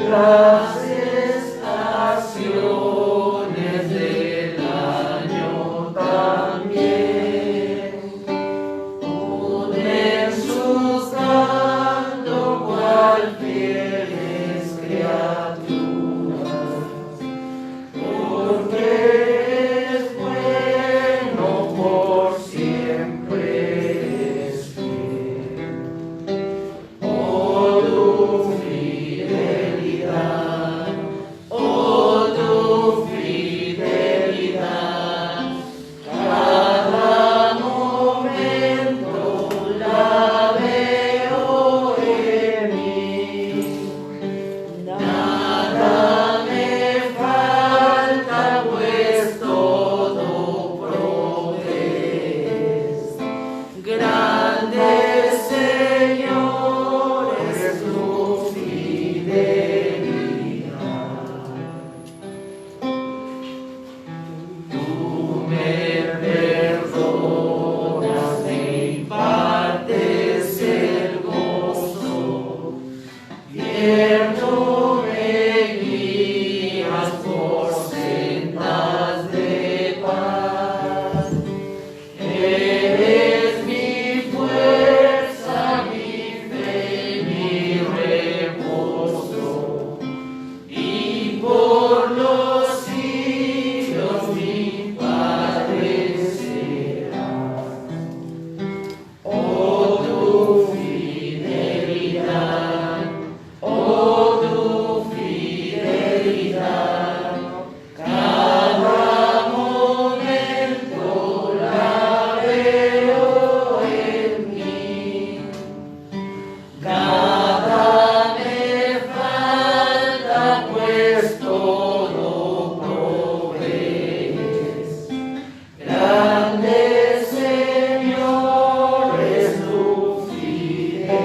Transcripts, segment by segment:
las estaciones del año también unen sus cantos cual fieles criaturas, porque es bueno por siempre es fiel. Oh, tu fidelidad, oh, tu fidelidad, cada momento la veo en mí. Nada me falta, pues todo provees. Grande Señor es tu fidelidad. Tú me perdonas, me impartes el gozo, tierno me guías por sendas de paz. Eres mi fuerza, mi fe, mi reposo, y por los siglos mi Padre será. Oh, tu fidelidad, oh, tu fidelidad, cada momento la veo en mí. Nada me falta, pues todo provees. Grande Señor es tu fidelidad.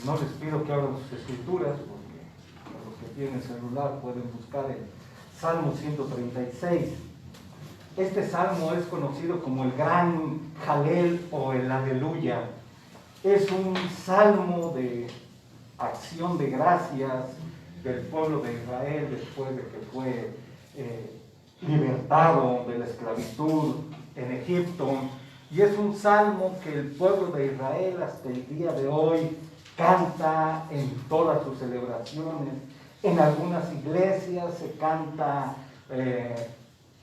No les pido que abran sus escrituras, porque los que tienen celular pueden buscar el Salmo 136. Este salmo es conocido como el gran Jalel o el Aleluya. Es un salmo de acción de gracias del pueblo de Israel después de que fue libertado de la esclavitud en Egipto. Y es un salmo que el pueblo de Israel hasta el día de hoy canta en todas sus celebraciones. En algunas iglesias se canta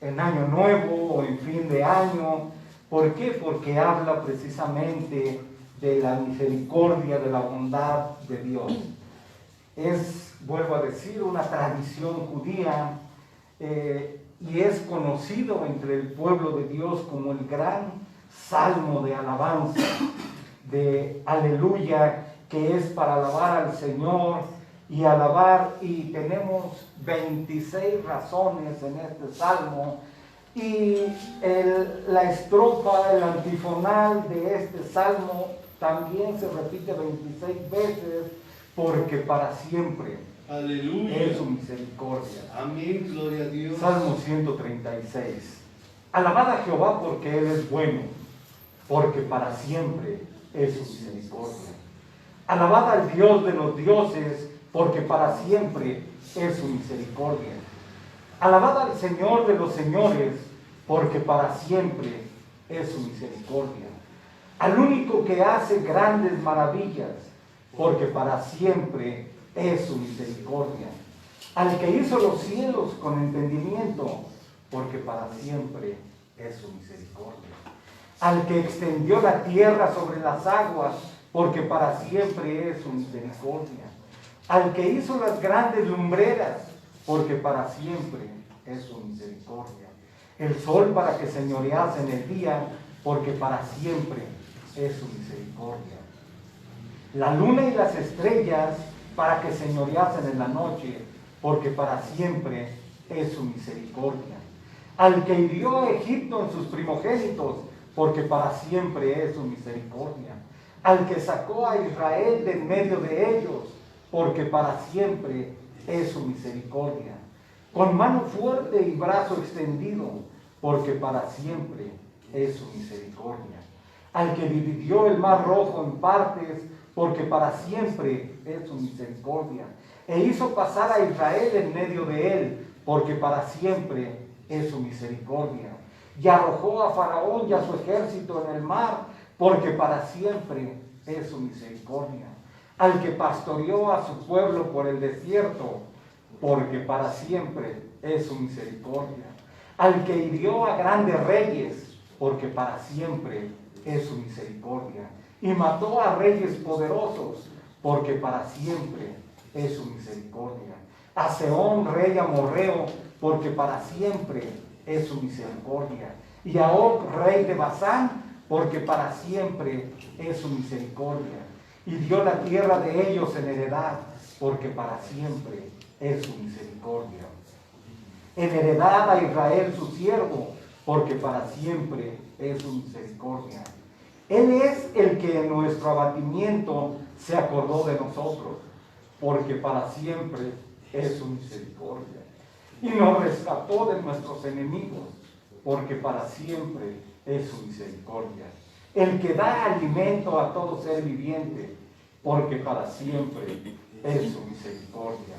en Año Nuevo o en fin de año. ¿Por qué? Porque habla precisamente de la misericordia, de la bondad de Dios. Es, vuelvo a decir, una tradición judía y es conocido entre el pueblo de Dios como el gran salmo de alabanza, de aleluya, que es para alabar al Señor y alabar, y tenemos 26 razones en este salmo, y la estrofa, el antifonal de este salmo también se repite 26 veces, porque para siempre Aleluya. es su misericordia. Amén, gloria a Dios. Salmo 136. Alabad a Jehová porque Él es bueno, porque para siempre es su misericordia. Alabad al Dios de los dioses, porque para siempre es su misericordia. Alabad al Señor de los señores, porque para siempre es su misericordia. Al único que hace grandes maravillas, porque para siempre es su misericordia. Al que hizo los cielos con entendimiento, porque para siempre es su misericordia. Al que extendió la tierra sobre las aguas, porque para siempre es su misericordia. Al que hizo las grandes lumbreras, porque para siempre es su misericordia. El sol para que señorease en el día, porque para siempre es su misericordia. La luna y las estrellas para que señoreasen en la noche, porque para siempre es su misericordia. Al que hirió a Egipto en sus primogénitos, porque para siempre es su misericordia. Al que sacó a Israel de en medio de ellos, porque para siempre es su misericordia. Con mano fuerte y brazo extendido, porque para siempre es su misericordia. Al que dividió el mar rojo en partes, porque para siempre es su misericordia. E hizo pasar a Israel en medio de él, porque para siempre es su misericordia. Y arrojó a Faraón y a su ejército en el mar, porque para siempre es su misericordia. Al que pastoreó a su pueblo por el desierto, porque para siempre es su misericordia. Al que hirió a grandes reyes, porque para siempre es su misericordia. Y mató a reyes poderosos, porque para siempre es su misericordia. A Sehón, rey amorreo, porque para siempre es su misericordia. Y a Og, rey de Basán, porque para siempre es su misericordia. Y dio la tierra de ellos en heredad, porque para siempre es su misericordia. En heredad a Israel su siervo, porque para siempre es su misericordia. Él es el que en nuestro abatimiento se acordó de nosotros, porque para siempre es su misericordia. Y nos rescató de nuestros enemigos, porque para siempre es su misericordia. El que da alimento a todo ser viviente, porque para siempre es su misericordia.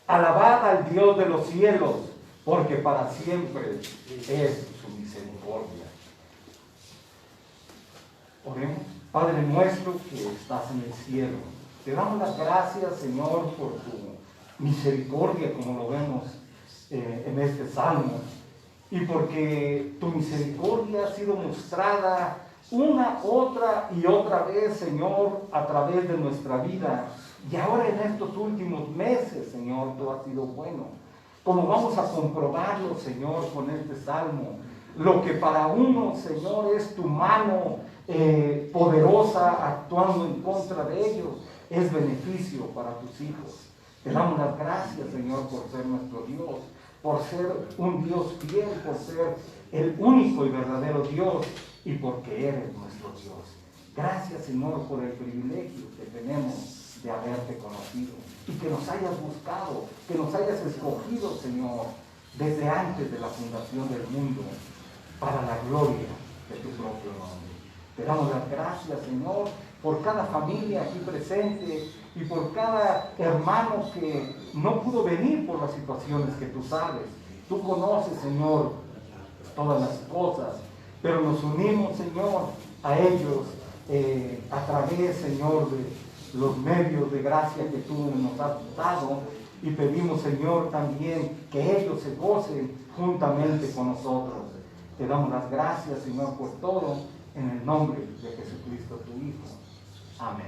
Alabad al Dios de los cielos, porque para siempre es su misericordia. Oremos. Padre nuestro que estás en el cielo, te damos las gracias, Señor, por tu misericordia, como lo vemos en este salmo, y porque tu misericordia ha sido mostrada una, otra y otra vez, Señor, a través de nuestra vida. Y ahora en estos últimos meses, Señor, tú has sido bueno. Como vamos a comprobarlo, Señor, con este salmo, lo que para uno, Señor, es tu mano poderosa actuando en contra de ellos, es beneficio para tus hijos. Te damos las gracias, Señor, por ser nuestro Dios, por ser un Dios fiel, por ser el único y verdadero Dios y porque eres nuestro Dios. Gracias, Señor, por el privilegio que tenemos de haberte conocido y que nos hayas buscado, que nos hayas escogido, Señor, desde antes de la fundación del mundo, para la gloria de tu propio nombre. Te damos las gracias, Señor, por cada familia aquí presente y por cada hermano que no pudo venir por las situaciones que tú sabes. Tú conoces, Señor, todas las cosas, pero nos unimos, Señor, a ellos a través, Señor, de los medios de gracia que tú nos has dado, y pedimos, Señor, también que ellos se gocen juntamente con nosotros. Te damos las gracias, Señor, por todo, en el nombre de Jesucristo, tu Hijo. Amén.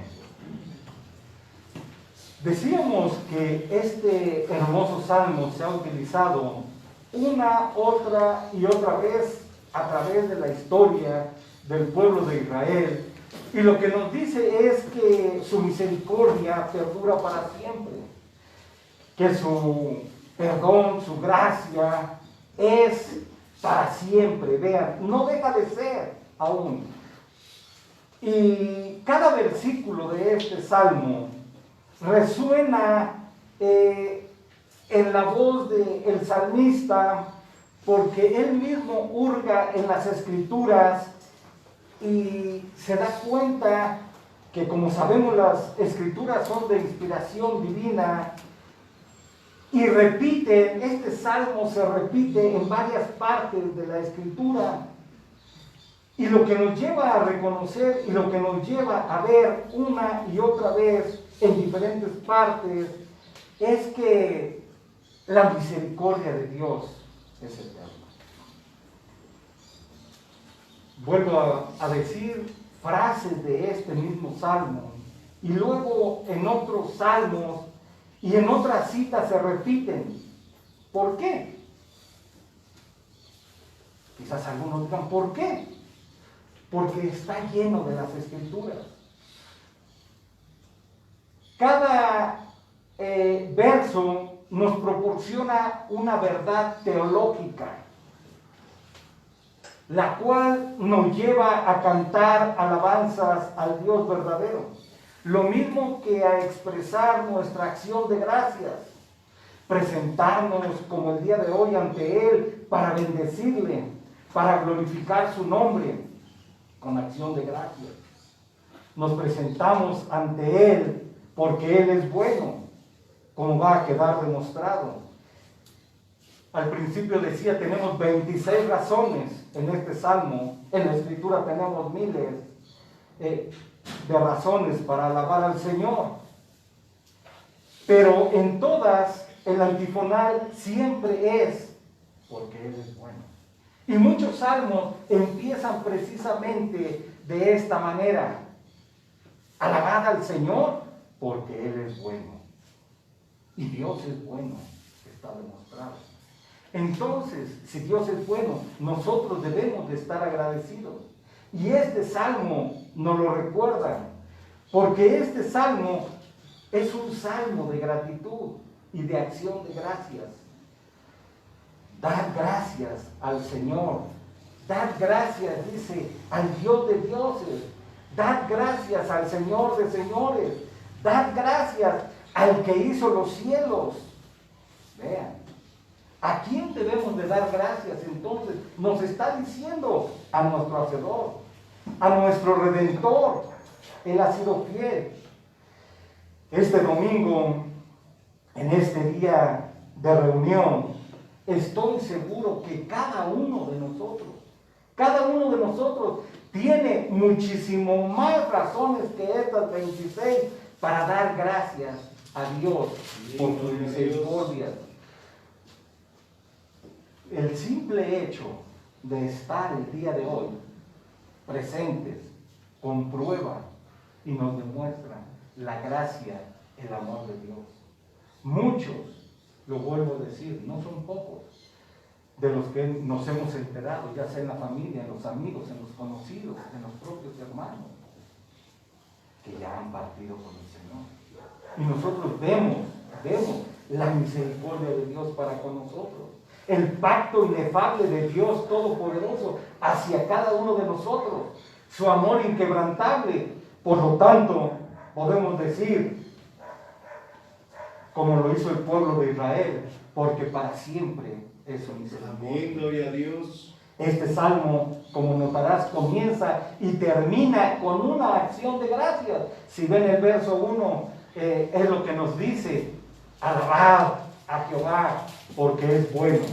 Decíamos que este hermoso salmo se ha utilizado una, otra y otra vez a través de la historia del pueblo de Israel, y lo que nos dice es que su misericordia perdura para siempre, que su perdón, su gracia es para siempre. Vean, no deja de ser aún. Y cada versículo de este salmo resuena en la voz del salmista, porque él mismo hurga en las escrituras y se da cuenta que, como sabemos, las escrituras son de inspiración divina, y repite, este salmo se repite en varias partes de la escritura, y lo que nos lleva a reconocer y lo que nos lleva a ver una y otra vez en diferentes partes es que la misericordia de Dios es eterna. Vuelvo a decir frases de este mismo salmo, y luego en otros salmos y en otras citas se repiten. ¿Por qué? Quizás algunos digan, ¿por qué? Porque está lleno de las escrituras. Cada verso nos proporciona una verdad teológica, la cual nos lleva a cantar alabanzas al Dios verdadero, lo mismo que a expresar nuestra acción de gracias, presentarnos como el día de hoy ante Él para bendecirle, para glorificar su nombre con acción de gracias. Nos presentamos ante Él porque Él es bueno, como va a quedar demostrado. Al principio decía, tenemos 26 razones en este salmo. En la escritura tenemos miles de razones para alabar al Señor. Pero en todas, el antifonal siempre es porque Él es bueno. Y muchos salmos empiezan precisamente de esta manera. Alabad al Señor porque Él es bueno. Y Dios es bueno, está demostrado. Entonces, si Dios es bueno, nosotros debemos de estar agradecidos. Y este salmo nos lo recuerda, porque este salmo es un salmo de gratitud y de acción de gracias. Dad gracias al Señor. Dad gracias, dice, al Dios de dioses. Dad gracias al Señor de señores. Dad gracias al que hizo los cielos. Vean, ¿a quién debemos de dar gracias? Entonces nos está diciendo a nuestro Hacedor, a nuestro Redentor. Él ha sido fiel. Este domingo, en este día de reunión, estoy seguro que cada uno de nosotros tiene muchísimo más razones que estas 26 para dar gracias a Dios por su misericordia. El simple hecho de estar el día de hoy presentes comprueba y nos demuestra la gracia, el amor de Dios. Muchos, lo vuelvo a decir, no son pocos, de los que nos hemos enterado, ya sea en la familia, en los amigos, en los conocidos, en los propios hermanos, que ya han partido con el Señor. Y nosotros vemos la misericordia de Dios para con nosotros, el pacto inefable de Dios Todopoderoso hacia cada uno de nosotros, su amor inquebrantable. Por lo tanto, podemos decir, como lo hizo el pueblo de Israel, porque para siempre es su misericordia. Amén, gloria a Dios. Este salmo, como notarás, comienza y termina con una acción de gracias. Si ven el verso 1, es lo que nos dice: alabad a Jehová porque es bueno,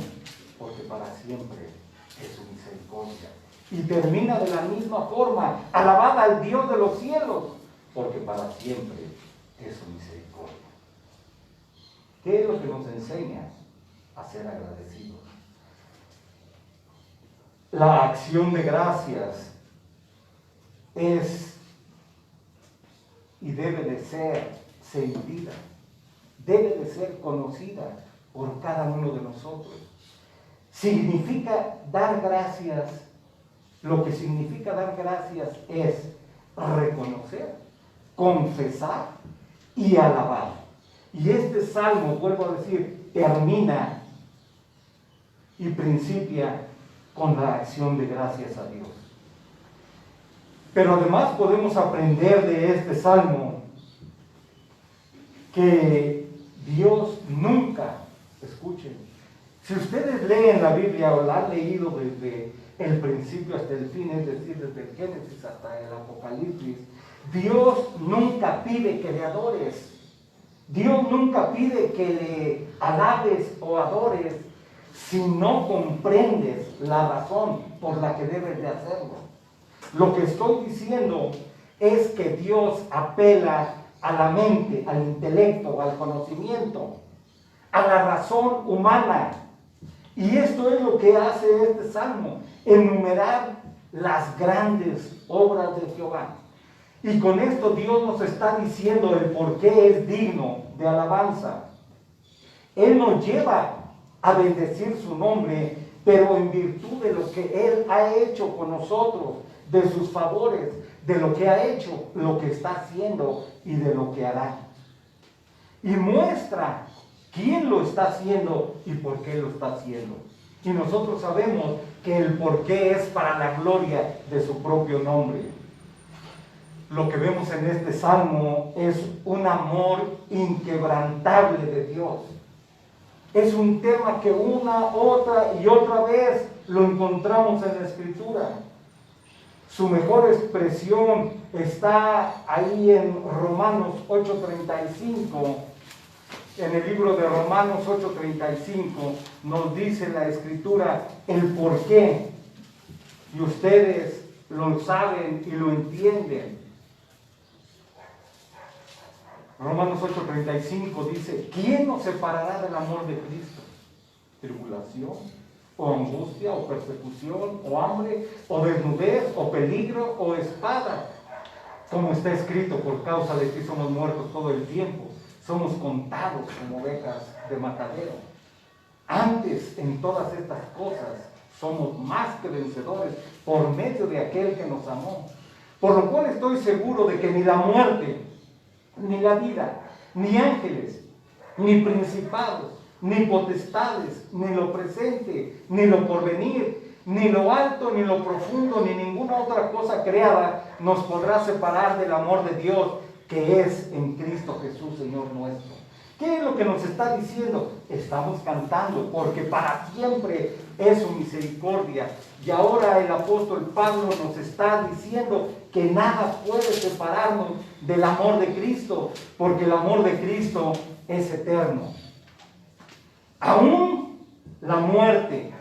porque para siempre es su misericordia. Y termina de la misma forma: alabad al Dios de los cielos, porque para siempre es su misericordia. ¿Qué es lo que nos enseña a ser agradecidos? La acción de gracias es y debe de ser sentida, debe de ser conocida por cada uno de nosotros. Significa dar gracias. Lo que significa dar gracias es reconocer, confesar y alabar. Y este salmo, vuelvo a decir, termina y principia con la acción de gracias a Dios. Pero además podemos aprender de este salmo que Dios nunca, escuchen, si ustedes leen la Biblia o la han leído desde el principio hasta el fin, es decir, desde el Génesis hasta el Apocalipsis, Dios nunca pide que le adores. Dios nunca pide que le alabes o adores si no comprendes la razón por la que debes de hacerlo. Lo que estoy diciendo es que Dios apela a la mente, al intelecto, al conocimiento, a la razón humana. Y esto es lo que hace este salmo: enumerar las grandes obras de Jehová. Y con esto Dios nos está diciendo el por qué es digno de alabanza. Él nos lleva a bendecir su nombre, pero en virtud de lo que Él ha hecho con nosotros, de sus favores, de lo que ha hecho, lo que está haciendo y de lo que hará. Y muestra quién lo está haciendo y por qué lo está haciendo. Y nosotros sabemos que el por qué es para la gloria de su propio nombre. Lo que vemos en este salmo es un amor inquebrantable de Dios. Es un tema que una, otra y otra vez lo encontramos en la Escritura. Su mejor expresión está ahí en Romanos 8:35. En el libro de Romanos 8:35 nos dice la Escritura el por qué. Y ustedes lo saben y lo entienden. Romanos 8:35 dice: ¿quién nos separará del amor de Cristo? ¿Tribulación, o angustia, o persecución, o hambre, o desnudez, o peligro, o espada? Como está escrito, por causa de ti somos muertos todo el tiempo, somos contados como ovejas de matadero. Antes, en todas estas cosas, somos más que vencedores por medio de aquel que nos amó. Por lo cual estoy seguro de que ni la muerte, ni la vida, ni ángeles, ni principados, ni potestades, ni lo presente, ni lo porvenir, ni lo alto, ni lo profundo, ni ninguna otra cosa creada nos podrá separar del amor de Dios que es en Cristo Jesús, Señor nuestro. ¿Qué es lo que nos está diciendo? Estamos cantando porque para siempre es su misericordia. Y ahora el apóstol Pablo nos está diciendo que nada puede separarnos del amor de Cristo, porque el amor de Cristo es eterno. Aún la muerte,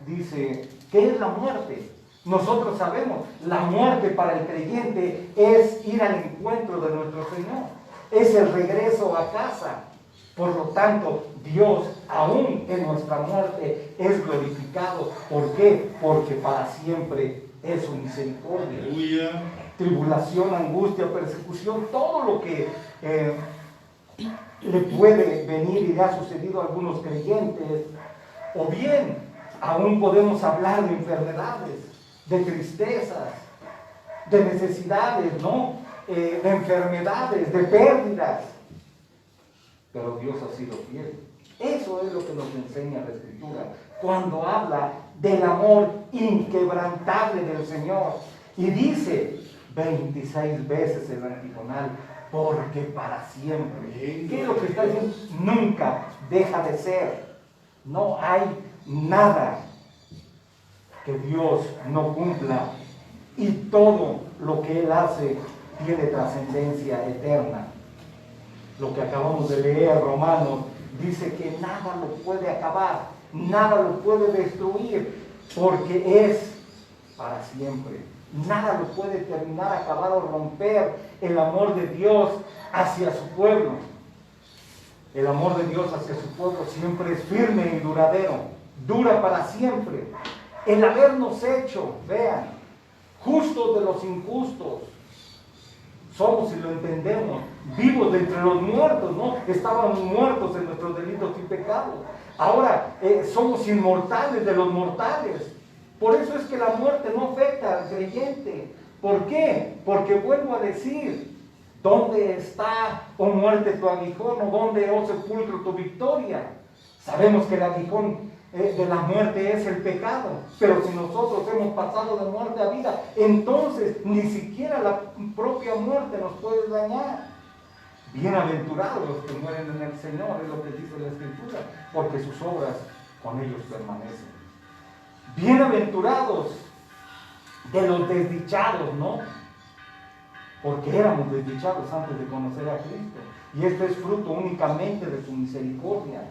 dice, ¿qué es la muerte? Nosotros sabemos, la muerte para el creyente es ir al encuentro de nuestro Señor, es el regreso a casa. Por lo tanto, Dios, aún en nuestra muerte, es glorificado. ¿Por qué? Porque para siempre es su misericordia. Aleluya. Tribulación, angustia, persecución, todo lo que le puede venir y le ha sucedido a algunos creyentes, o bien aún podemos hablar de enfermedades, de tristezas, de necesidades, ¿no? De enfermedades, de pérdidas, pero Dios ha sido fiel. Eso es lo que nos enseña la Escritura cuando habla del amor inquebrantable del Señor, y dice 26 veces el antifonal: porque para siempre. ¿Qué es lo que está diciendo? Nunca deja de ser. No hay nada que Dios no cumpla, y todo lo que Él hace tiene trascendencia eterna. Lo que acabamos de leer, Romanos, dice que nada lo puede acabar, nada lo puede destruir, porque es para siempre. Nada lo puede terminar, acabar o romper el amor de Dios hacia su pueblo. El amor de Dios hacia su pueblo siempre es firme y duradero, dura para siempre. El habernos hecho, vean, justos de los injustos, somos, si lo entendemos, vivos de entre los muertos, ¿no? Estábamos muertos en nuestros delitos y pecados. Ahora somos inmortales de los mortales. Por eso es que la muerte no afecta al creyente. ¿Por qué? Porque vuelvo a decir, ¿dónde está, oh muerte, tu aguijón? ¿O dónde, oh sepulcro, tu victoria? Sabemos que el aguijón de la muerte es el pecado, pero si nosotros hemos pasado de muerte a vida, entonces ni siquiera la propia muerte nos puede dañar. Bienaventurados los que mueren en el Señor, es lo que dice la Escritura, porque sus obras con ellos permanecen. Bienaventurados de los desdichados, ¿no? Porque éramos desdichados antes de conocer a Cristo, y esto es fruto únicamente de su misericordia,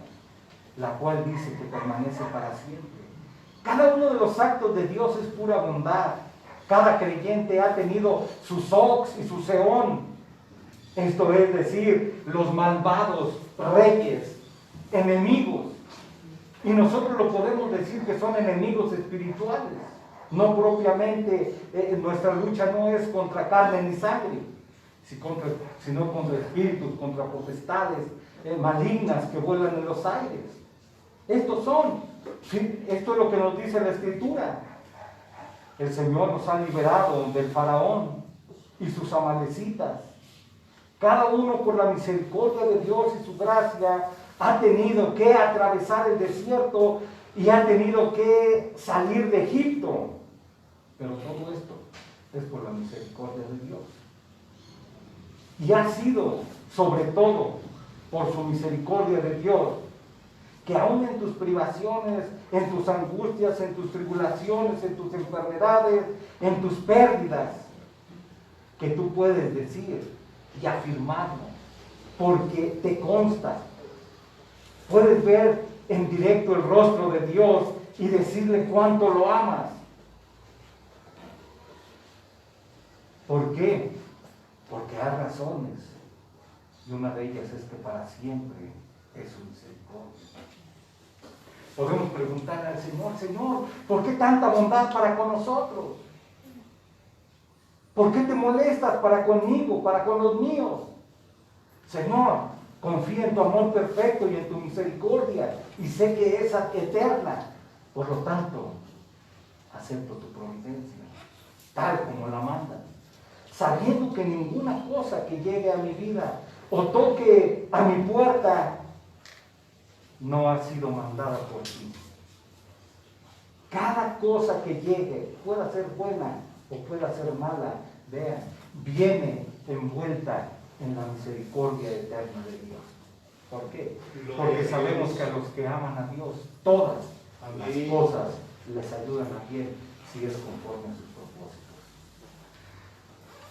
la cual dice que permanece para siempre. Cada uno de los actos de Dios es pura bondad. Cada creyente ha tenido sus ox y su seón, esto es decir, los malvados reyes, enemigos, y nosotros lo podemos decir que son enemigos espirituales. No propiamente, nuestra lucha no es contra carne ni sangre, sino contra espíritus, contra potestades malignas que vuelan en los aires. Esto es lo que nos dice la Escritura. El Señor nos ha liberado del faraón y sus amalecitas. Cada uno, por la misericordia de Dios y su gracia, ha tenido que atravesar el desierto y ha tenido que salir de Egipto. Pero todo esto es por la misericordia de Dios. Y ha sido, sobre todo, por su misericordia de Dios, que aún en tus privaciones, en tus angustias, en tus tribulaciones, en tus enfermedades, en tus pérdidas, que tú puedes decir y afirmarlo, porque te consta. Puedes ver en directo el rostro de Dios y decirle cuánto lo amas. ¿Por qué? Porque hay razones, y una de ellas es que para siempre es su misericordia. Podemos preguntar al Señor: Señor, ¿por qué tanta bondad para con nosotros? ¿Por qué te molestas para conmigo, para con los míos? Señor, confío en tu amor perfecto y en tu misericordia, y sé que es eterna. Por lo tanto, acepto tu providencia, tal como la mandas, sabiendo que ninguna cosa que llegue a mi vida o toque a mi puerta no ha sido mandada por ti. Cada cosa que llegue, pueda ser buena o pueda ser mala, vean, viene envuelta en la misericordia eterna de Dios. ¿Por qué? Porque sabemos que a los que aman a Dios, todas las cosas les ayudan a bien si es conforme a sus propósitos.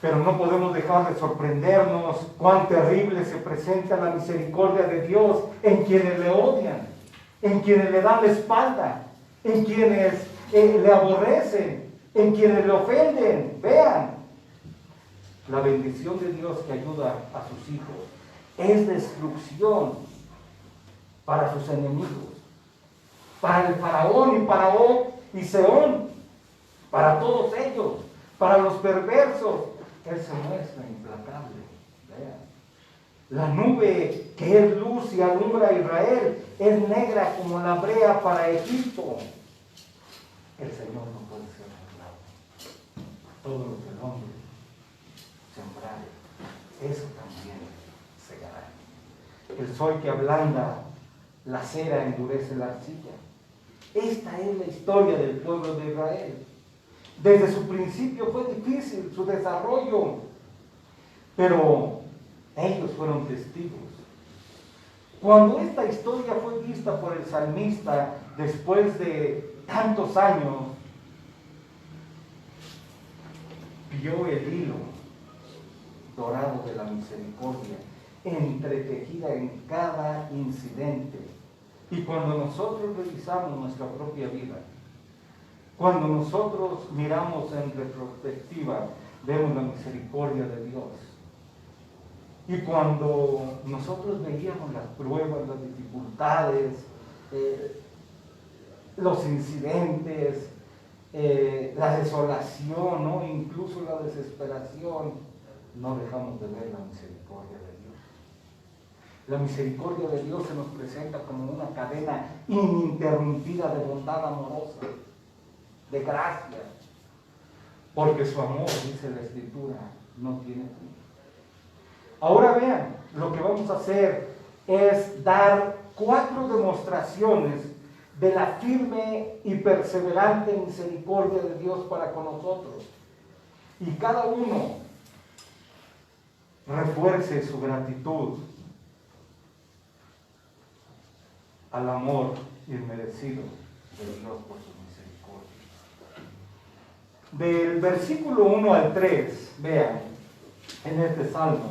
Pero no podemos dejar de sorprendernos cuán terrible se presenta la misericordia de Dios en quienes le odian, en quienes le dan la espalda, en quienes le aborrecen, en quienes le ofenden. Vean, la bendición de Dios que ayuda a sus hijos es destrucción para sus enemigos, para el faraón y para Og y Sehón, para todos ellos, para los perversos. Él se muestra implacable. Vean, la nube que es luz y alumbra a Israel es negra como la brea para Egipto. El Señor no puede ser burlado. Todo lo que el hombre sembrare, eso también segará. El sol que ablanda la cera endurece la arcilla. Esta es la historia del pueblo de Israel. Desde su principio fue difícil su desarrollo, pero ellos fueron testigos. Cuando esta historia fue vista por el salmista después de tantos años, vio el hilo dorado de la misericordia entretejida en cada incidente. Y cuando nosotros revisamos nuestra propia vida, cuando nosotros miramos en retrospectiva, vemos la misericordia de Dios. Y cuando nosotros veíamos las pruebas, las dificultades, los incidentes, la desolación, ¿no? Incluso la desesperación, no dejamos de ver la misericordia de Dios. La misericordia de Dios se nos presenta como una cadena ininterrumpida de bondad amorosa, de gracia, porque su amor, dice la Escritura, no tiene fin. Ahora vean, lo que vamos a hacer es dar 4 demostraciones de la firme y perseverante misericordia de Dios para con nosotros. Y cada uno refuerce su gratitud al amor inmerecido de Dios por su misericordia. Del versículo 1 al 3, vean, en este salmo,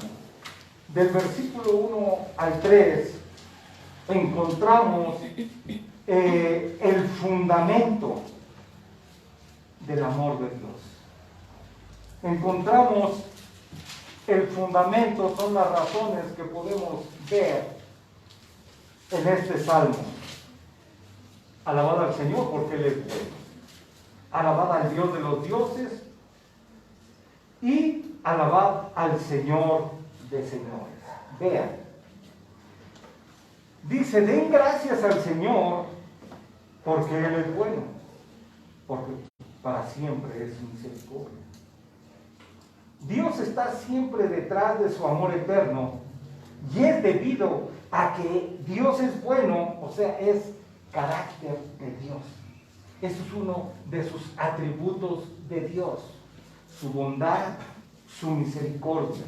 del versículo 1 al 3, encontramos el fundamento del amor de Dios. Encontramos el fundamento, son las razones que podemos ver en este salmo. Alabad al Señor porque Él es bueno. Alabad al Dios de los dioses y alabad al Señor de señores. Vean, dice: den gracias al Señor porque Él es bueno, porque para siempre es su misericordia. Dios está siempre detrás de su amor eterno, y es debido a que Dios es bueno, o sea, es carácter de Dios. Eso es uno de sus atributos de Dios, su bondad, su misericordia.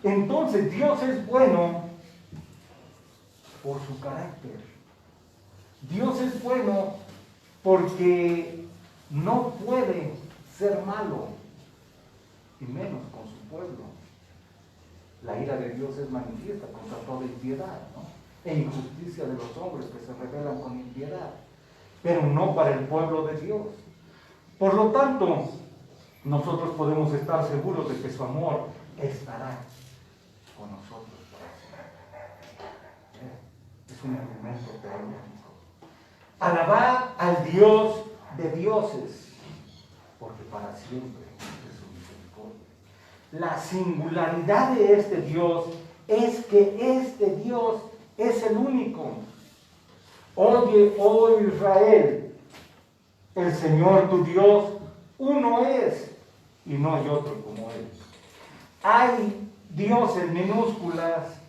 Entonces Dios es bueno por su carácter, Dios es bueno porque no puede ser malo, y menos con su pueblo. La ira de Dios es manifiesta contra toda impiedad, ¿no? E injusticia de los hombres que se rebelan con impiedad, pero no para el pueblo de Dios. Por lo tanto, nosotros podemos estar seguros de que su amor estará con nosotros para siempre. Es un elemento teológico. Alabad al Dios de dioses, porque para siempre es su misericordia. La singularidad de este Dios es que este Dios es el único. Oye, oh Israel, el Señor tu Dios, uno es, y no hay otro como Él. Hay dioses minúsculas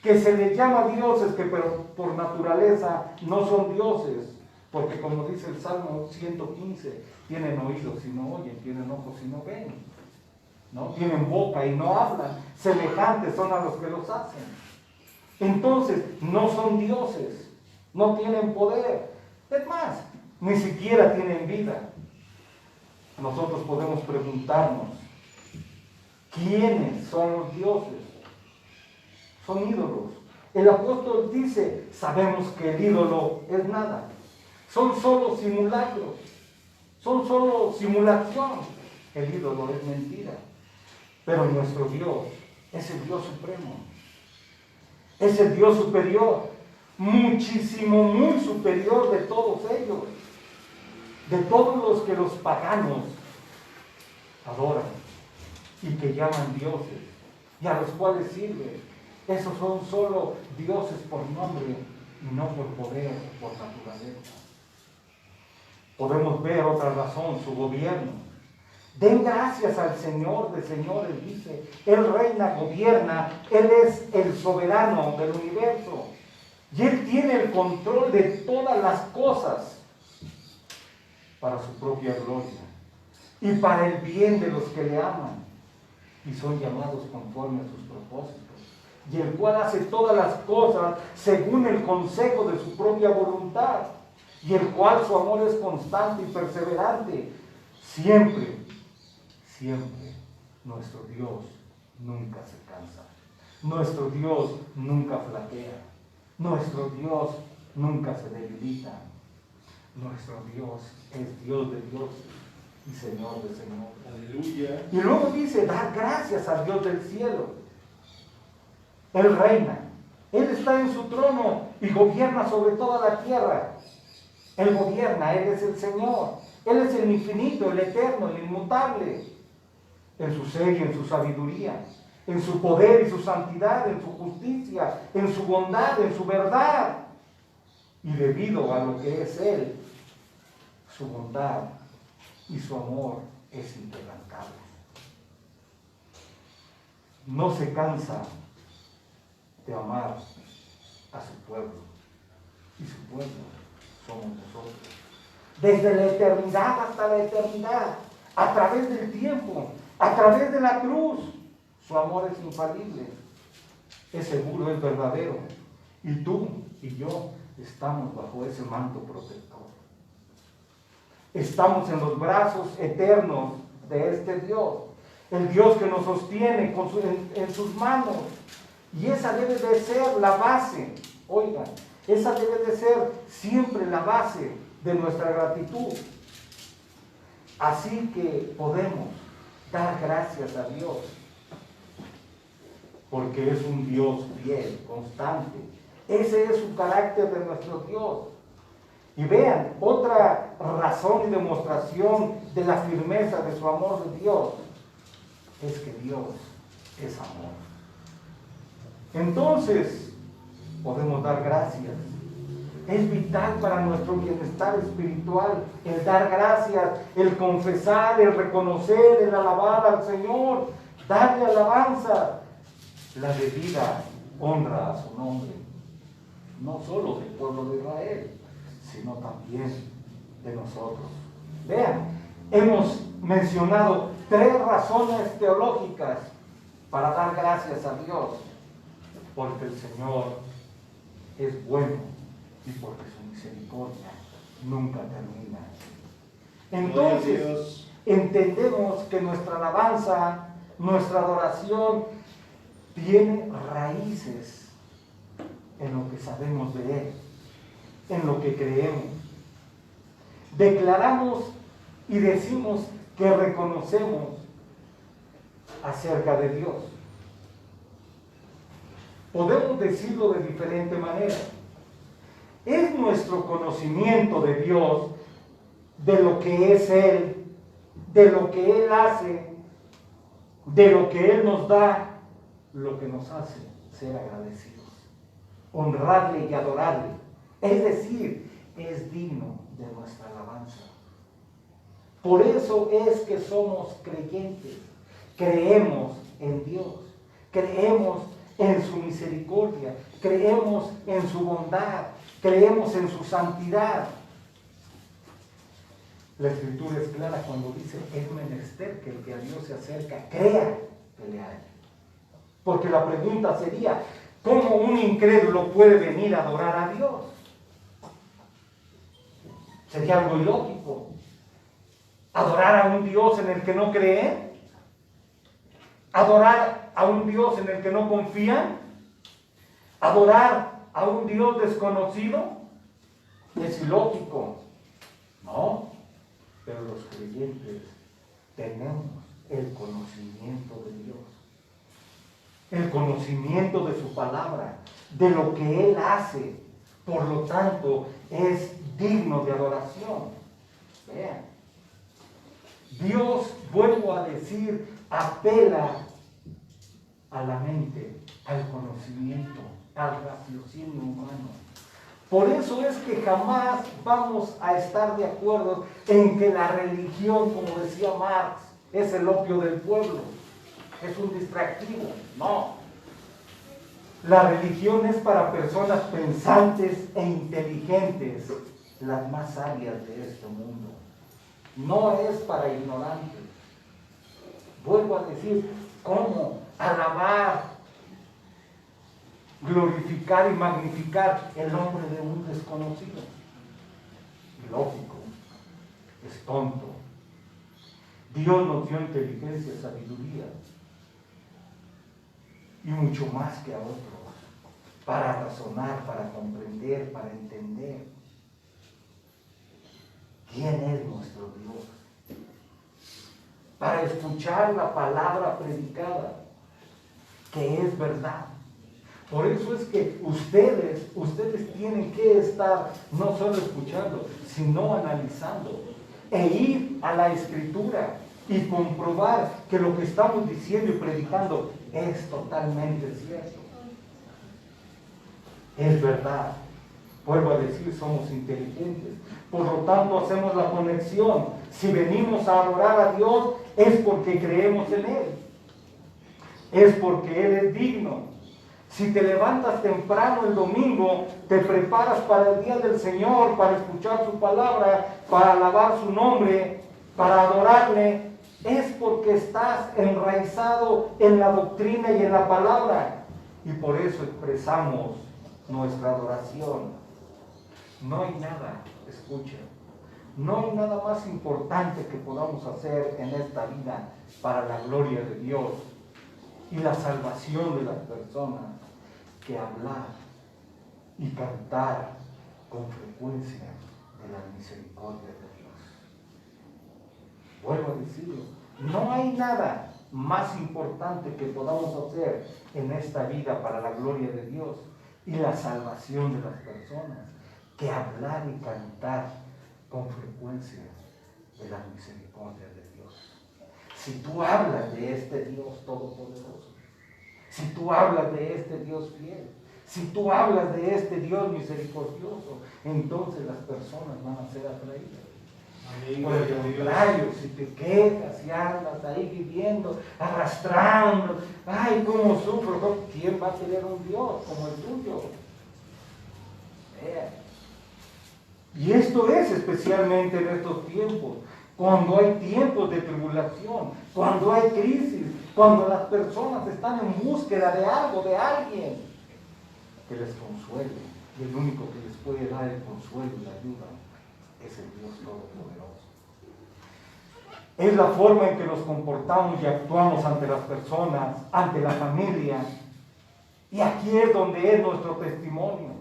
que se les llama dioses, que pero por naturaleza no son dioses, porque como dice el Salmo 115, tienen oídos y no oyen, tienen ojos y no ven, ¿no? Tienen boca y no hablan, semejantes son a los que los hacen. Entonces, no son dioses, no tienen poder, es más, ni siquiera tienen vida. Nosotros podemos preguntarnos, ¿quiénes son los dioses? Son ídolos. El apóstol dice, sabemos que el ídolo es nada. Son solo simulacros. Son solo simulación. El ídolo es mentira. Pero nuestro Dios es el Dios supremo. Es el Dios superior. Muchísimo, muy superior de todos ellos. De todos los que los paganos adoran y que llaman dioses y a los cuales sirven. Esos son solo dioses por nombre y no por poder, por naturaleza. Podemos ver otra razón, su gobierno. Den gracias al Señor de señores, dice. Él reina, gobierna, Él es el soberano del universo. Y Él tiene el control de todas las cosas para su propia gloria y para el bien de los que le aman y son llamados conforme a sus propósitos, y el cual hace todas las cosas según el consejo de su propia voluntad, y el cual su amor es constante y perseverante. Siempre, siempre, nuestro Dios nunca se cansa, nuestro Dios nunca flaquea, nuestro Dios nunca se debilita. Nuestro Dios es Dios de dioses y Señor de señores. Aleluya. Y luego dice, dar gracias al Dios del cielo. Él reina. Él está en su trono y gobierna sobre toda la tierra. Él gobierna, Él es el Señor. Él es el infinito, el eterno, el inmutable. En su ser y en su sabiduría, en su poder y su santidad, en su justicia, en su bondad, en su verdad. Y debido a lo que es Él, su bondad y su amor es inquebrantable. No se cansa de amar a su pueblo. Y su pueblo somos nosotros. Desde la eternidad hasta la eternidad, a través del tiempo, a través de la cruz, su amor es infalible, es seguro, es verdadero. Y tú y yo estamos bajo ese manto protector. Estamos en los brazos eternos de este Dios, el Dios que nos sostiene en sus manos. Y esa debe de ser la base, oigan, esa debe de ser siempre la base de nuestra gratitud. Así que podemos dar gracias a Dios, porque es un Dios fiel, constante. Ese es su carácter de nuestro Dios. Y vean, otra razón y demostración de la firmeza de su amor de Dios es que Dios es amor. Entonces, podemos dar gracias. Es vital para nuestro bienestar espiritual el dar gracias, el confesar, el reconocer, el alabar al Señor, darle alabanza, la debida honra a su nombre, no solo del pueblo de Israel, sino también de nosotros. Vean, hemos mencionado 3 razones teológicas para dar gracias a Dios, porque el Señor es bueno y porque su misericordia nunca termina. Gloria a Entonces, Dios. entendemos que nuestra alabanza, nuestra adoración, tiene raíces en lo que sabemos de Él, en lo que creemos. Declaramos y decimos que reconocemos acerca de Dios. Podemos decirlo de diferente manera. Es nuestro conocimiento de Dios, de lo que es Él, de lo que Él hace, de lo que Él nos da, lo que nos hace ser agradecidos, honrarle y adorarle. Es decir, es digno de nuestra alabanza. Por eso es que somos creyentes. Creemos en Dios, creemos en su misericordia, creemos en su bondad, creemos en su santidad. La Escritura es clara cuando dice: es menester que el que a Dios se acerca crea que le hay. Porque la pregunta sería: ¿cómo un incrédulo puede venir a adorar a Dios? Sería algo ilógico. ¿Adorar a un Dios en el que no cree? ¿Adorar a un Dios en el que no confía? ¿Adorar a un Dios desconocido? Es ilógico. No, pero los creyentes tenemos el conocimiento de Dios, el conocimiento de su palabra, de lo que Él hace. Por lo tanto, es digno de adoración. Vean, Dios, vuelvo a decir, apela a la mente, al conocimiento, al raciocinio humano. Por eso es que jamás vamos a estar de acuerdo en que la religión, como decía Marx, es el opio del pueblo, es un distractivo. No. La religión es para personas pensantes e inteligentes, las más sabias de este mundo. No es para ignorantes. Vuelvo a decir, ¿cómo alabar, glorificar y magnificar el nombre de un desconocido? Ilógico, es tonto. Dios nos dio inteligencia, sabiduría y mucho más que a otros, para razonar, para comprender, para entender quién es nuestro Dios, para escuchar la palabra predicada, que es verdad. Por eso es que ustedes tienen que estar no solo escuchando, sino analizando e ir a la Escritura y comprobar que lo que estamos diciendo y predicando es totalmente cierto. Es verdad. Vuelvo a decir, somos inteligentes. Por lo tanto, hacemos la conexión. Si venimos a adorar a Dios, es porque creemos en Él. Es porque Él es digno. Si te levantas temprano el domingo, te preparas para el día del Señor, para escuchar su palabra, para alabar su nombre, para adorarle, es porque estás enraizado en la doctrina y en la palabra. Y por eso expresamos nuestra adoración. No hay nada, escuchen, no hay nada más importante que podamos hacer en esta vida para la gloria de Dios y la salvación de las personas que hablar y cantar con frecuencia de la misericordia de Dios. Vuelvo a decirlo, no hay nada más importante que podamos hacer en esta vida para la gloria de Dios y la salvación de las personas que hablar y cantar con frecuencia de la misericordia de Dios. Si tú hablas de este Dios todopoderoso, si tú hablas de este Dios fiel, si tú hablas de este Dios misericordioso, entonces las personas van a ser atraídas. Por el contrario, si te quejas y andas ahí viviendo, arrastrando, ay, cómo sufro, ¿quién va a querer un Dios como el tuyo? Y esto es especialmente en estos tiempos, cuando hay tiempos de tribulación, cuando hay crisis, cuando las personas están en búsqueda de algo, de alguien que les consuele, Y el único que les puede dar el consuelo y la ayuda es el Dios Todopoderoso. Es la forma en que nos comportamos y actuamos ante las personas, ante la familia. Y aquí es donde es nuestro testimonio.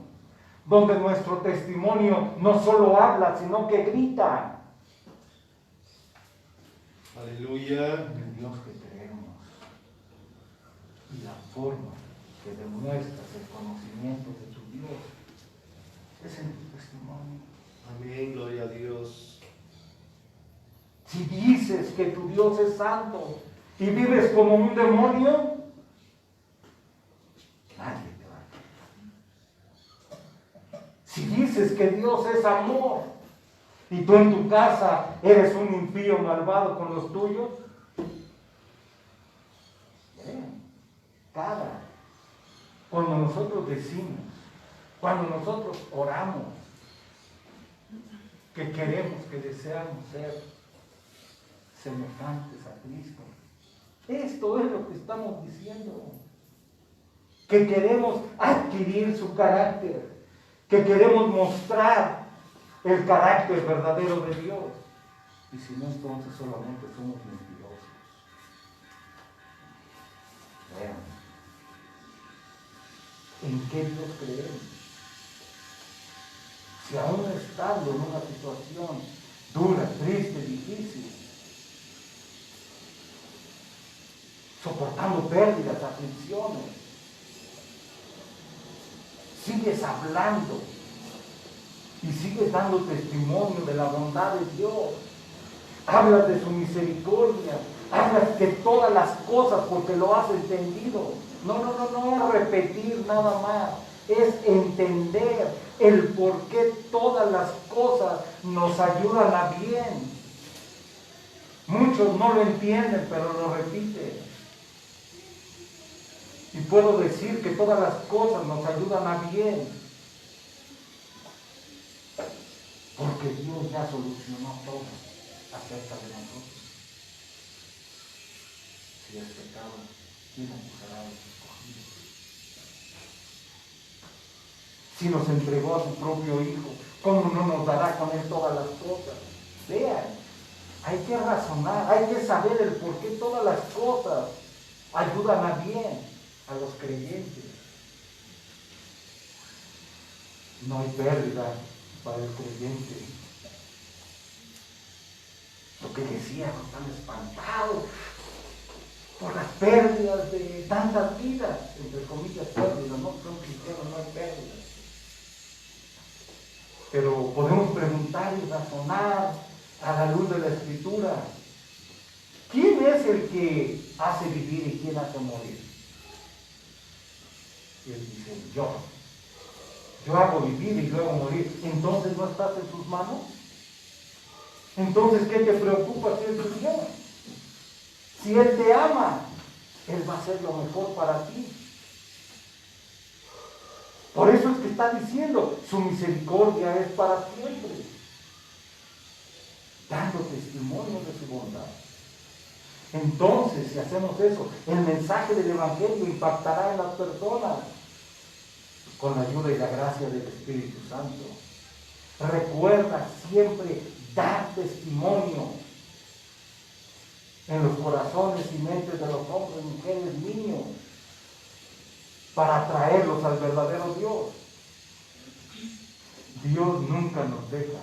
Donde nuestro testimonio no solo habla, sino que grita. Aleluya. El Dios que creemos. Y la forma que demuestras el conocimiento de tu Dios es en tu testimonio. Amén, gloria a Dios. Si dices que tu Dios es santo y vives como un demonio, nadie te va a creer. Si dices que Dios es amor y tú en tu casa eres un impío malvado con los tuyos, cada cuando nosotros decimos, cuando nosotros oramos, que queremos, que deseamos ser semejantes a Cristo. Esto es lo que estamos diciendo. Que queremos adquirir su carácter, que queremos mostrar el carácter verdadero de Dios. Y si no, entonces solamente somos mentirosos. Vean, ¿en qué Dios creemos? Si aún estando en una situación dura, triste, difícil, soportando pérdidas, aflicciones, sigues hablando y sigues dando testimonio de la bondad de Dios, hablas de su misericordia, hablas de todas las cosas porque lo has entendido. No repetir nada más, es entender el por qué todas las cosas nos ayudan a bien. Muchos no lo entienden, pero lo repiten. Y puedo decir que todas las cosas nos ayudan a bien, porque Dios ya solucionó todo acerca de nosotros. Si es pecado, ¿quién acusará a los escogidos? Si nos entregó a su propio Hijo, ¿cómo no nos dará con Él todas las cosas? Vean, hay que razonar, hay que saber el por qué todas las cosas ayudan a bien a los creyentes. No hay pérdida para el creyente. Lo que decía, están espantados por las pérdidas de tantas vidas, entre comillas pérdidas, no son cristianos, no hay pérdidas. Pero podemos preguntar y razonar a la luz de la Escritura. ¿Quién es el que hace vivir y quién hace morir? Y él dice, yo hago vivir y luego morir. Entonces no estás en sus manos. Entonces, ¿qué te preocupa si es tu Dios? Si Él te ama, Él va a hacer lo mejor para ti. Por eso es que está diciendo, su misericordia es para siempre, dando testimonio de su bondad. Entonces, si hacemos eso, el mensaje del Evangelio impactará en las personas con la ayuda y la gracia del Espíritu Santo. Recuerda siempre dar testimonio en los corazones y mentes de los hombres, mujeres, niños, para atraerlos al verdadero Dios. Dios nunca nos deja.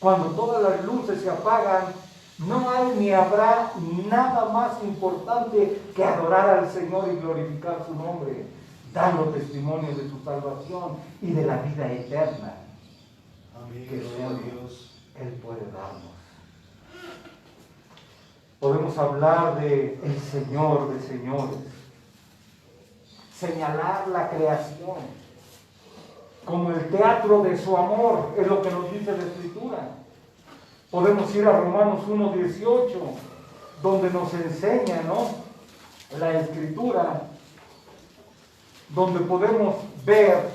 Cuando todas las luces se apagan, no hay ni habrá nada más importante que adorar al Señor y glorificar su nombre, dando testimonio de su salvación y de la vida eterna. Amén, Que gloria a solo Dios. Él puede darnos. Podemos hablar de el Señor de señores, señalar la creación como el teatro de su amor, es lo que nos dice la Escritura. Podemos ir a Romanos 1:18, donde nos enseña, ¿no?, la Escritura, donde podemos ver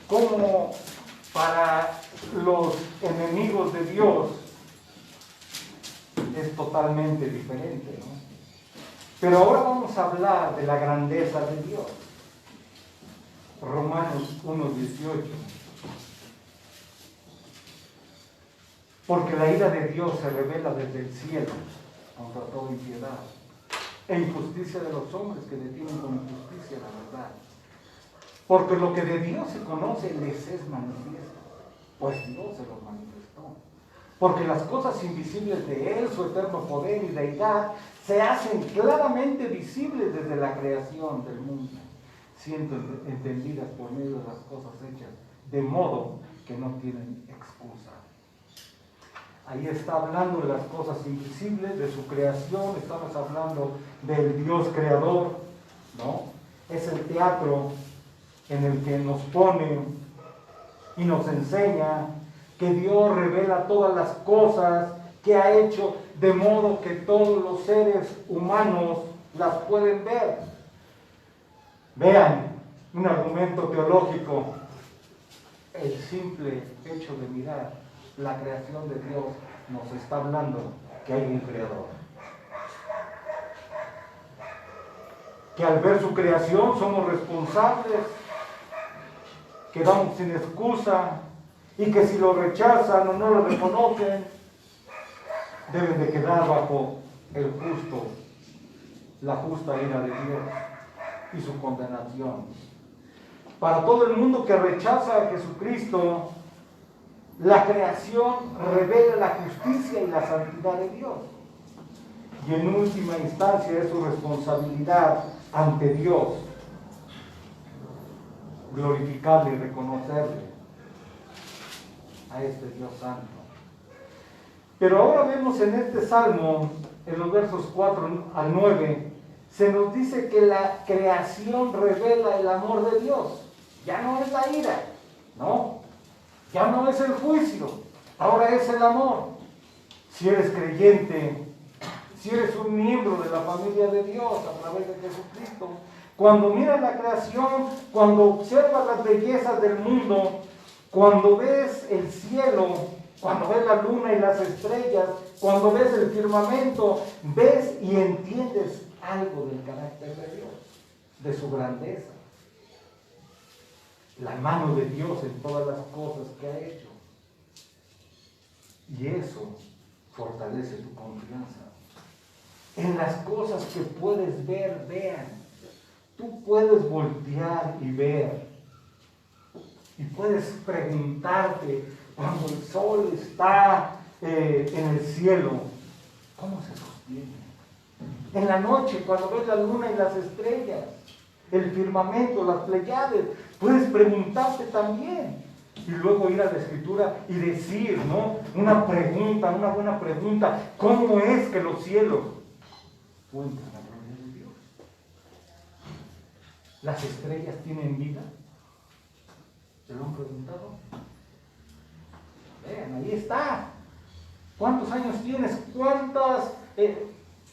cómo para los enemigos de Dios es totalmente diferente, ¿no? Pero ahora vamos a hablar de la grandeza de Dios. Romanos 1:18. Porque la ira de Dios se revela desde el cielo contra toda impiedad e injusticia de los hombres que detienen con injusticia la verdad. Porque lo que de Dios se conoce les es manifiesto, pues Dios se los manifestó. Porque las cosas invisibles de Él, su eterno poder y deidad, se hacen claramente visibles desde la creación del mundo, siendo entendidas por medio de las cosas hechas, de modo que no tienen excusa. Ahí está hablando de las cosas invisibles, de su creación, estamos hablando del Dios creador, ¿no? Es el teatro en el que nos pone y nos enseña que Dios revela todas las cosas que ha hecho, de modo que todos los seres humanos las pueden ver. Vean, un argumento teológico, el simple hecho de mirar la creación de Dios nos está hablando que hay un creador. Que al ver su creación somos responsables, quedamos sin excusa, y que si lo rechazan o no lo reconocen, deben de quedar bajo la justa ira de Dios y su condenación. Para todo el mundo que rechaza a Jesucristo, la creación revela la justicia y la santidad de Dios. Y en última instancia es su responsabilidad ante Dios glorificarle y reconocerle a este Dios santo. Pero ahora vemos en este salmo, en los versos 4 al 9, se nos dice que la creación revela el amor de Dios. Ya no es la ira, no. Ya no es el juicio, ahora es el amor. Si eres creyente, si eres un miembro de la familia de Dios a través de Jesucristo, cuando miras la creación, cuando observas las bellezas del mundo, cuando ves el cielo, cuando ves la luna y las estrellas, cuando ves el firmamento, ves y entiendes algo del carácter de Dios, de su grandeza. La mano de Dios en todas las cosas que ha hecho. Y eso fortalece tu confianza. En las cosas que puedes ver, vean. Tú puedes voltear y ver. Y puedes preguntarte, cuando el sol está en el cielo, ¿cómo se sostiene? En la noche, cuando ves la luna y las estrellas, el firmamento, las pleiades, puedes preguntarte también. Y luego ir a la Escritura y decir, ¿no? Una pregunta, una buena pregunta. ¿Cómo es que los cielos cuentan la gloria de Dios? ¿Las estrellas tienen vida? ¿Se lo han preguntado? Vean, ahí está. ¿Cuántos años tienes? ¿Cuántas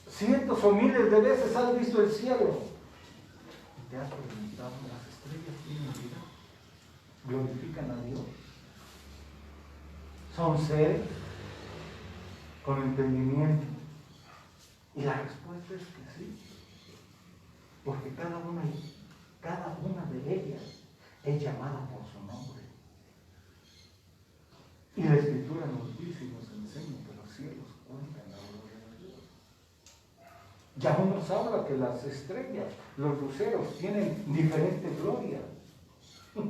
cientos o miles de veces has visto el cielo? ¿Te has preguntado, las estrellas tienen vida? ¿Glorifican a Dios? ¿Son seres con entendimiento? Y la respuesta es que sí. Porque cada una de ellas es llamada por su nombre. Y la Escritura nos dice y nos enseña que los cielos cuentan la gloria de Dios. Ya nos habla que las estrellas, los luceros, tienen diferente gloria. Se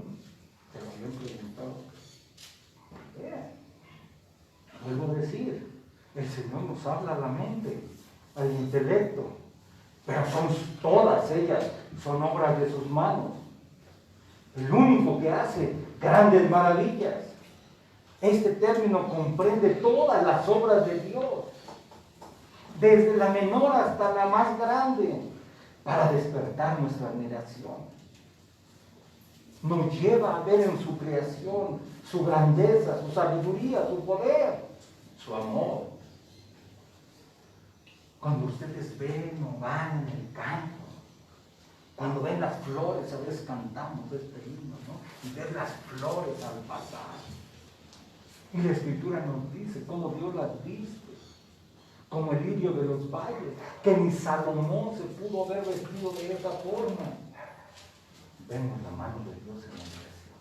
lo habían preguntado. Vuelvo a decir, el Señor nos habla a la mente, al intelecto, pero todas ellas son obras de sus manos. El único que hace grandes maravillas. Este término comprende todas las obras de Dios, desde la menor hasta la más grande, para despertar nuestra admiración. Nos lleva a ver en su creación su grandeza, su sabiduría, su poder, su amor. Cuando ustedes ven o van en el campo, cuando ven las flores, a veces cantamos este himno, ¿no? Y ver las flores al pasar. Y la Escritura nos dice cómo Dios las viste, como el lirio de los valles, que ni Salomón se pudo haber vestido de esa forma. Vemos la mano de Dios en la creación.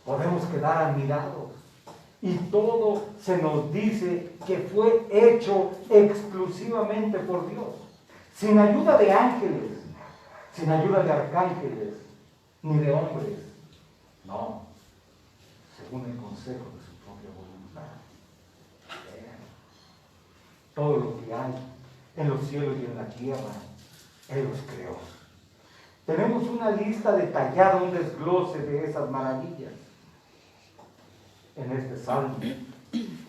Podemos quedar admirados. Y todo se nos dice que fue hecho exclusivamente por Dios, sin ayuda de ángeles, sin ayuda de arcángeles, ni de hombres. No, según el consejo de su propia voluntad. Todo lo que hay en los cielos y en la tierra, Él los creó. Tenemos una lista detallada, un desglose de esas maravillas en este salmo.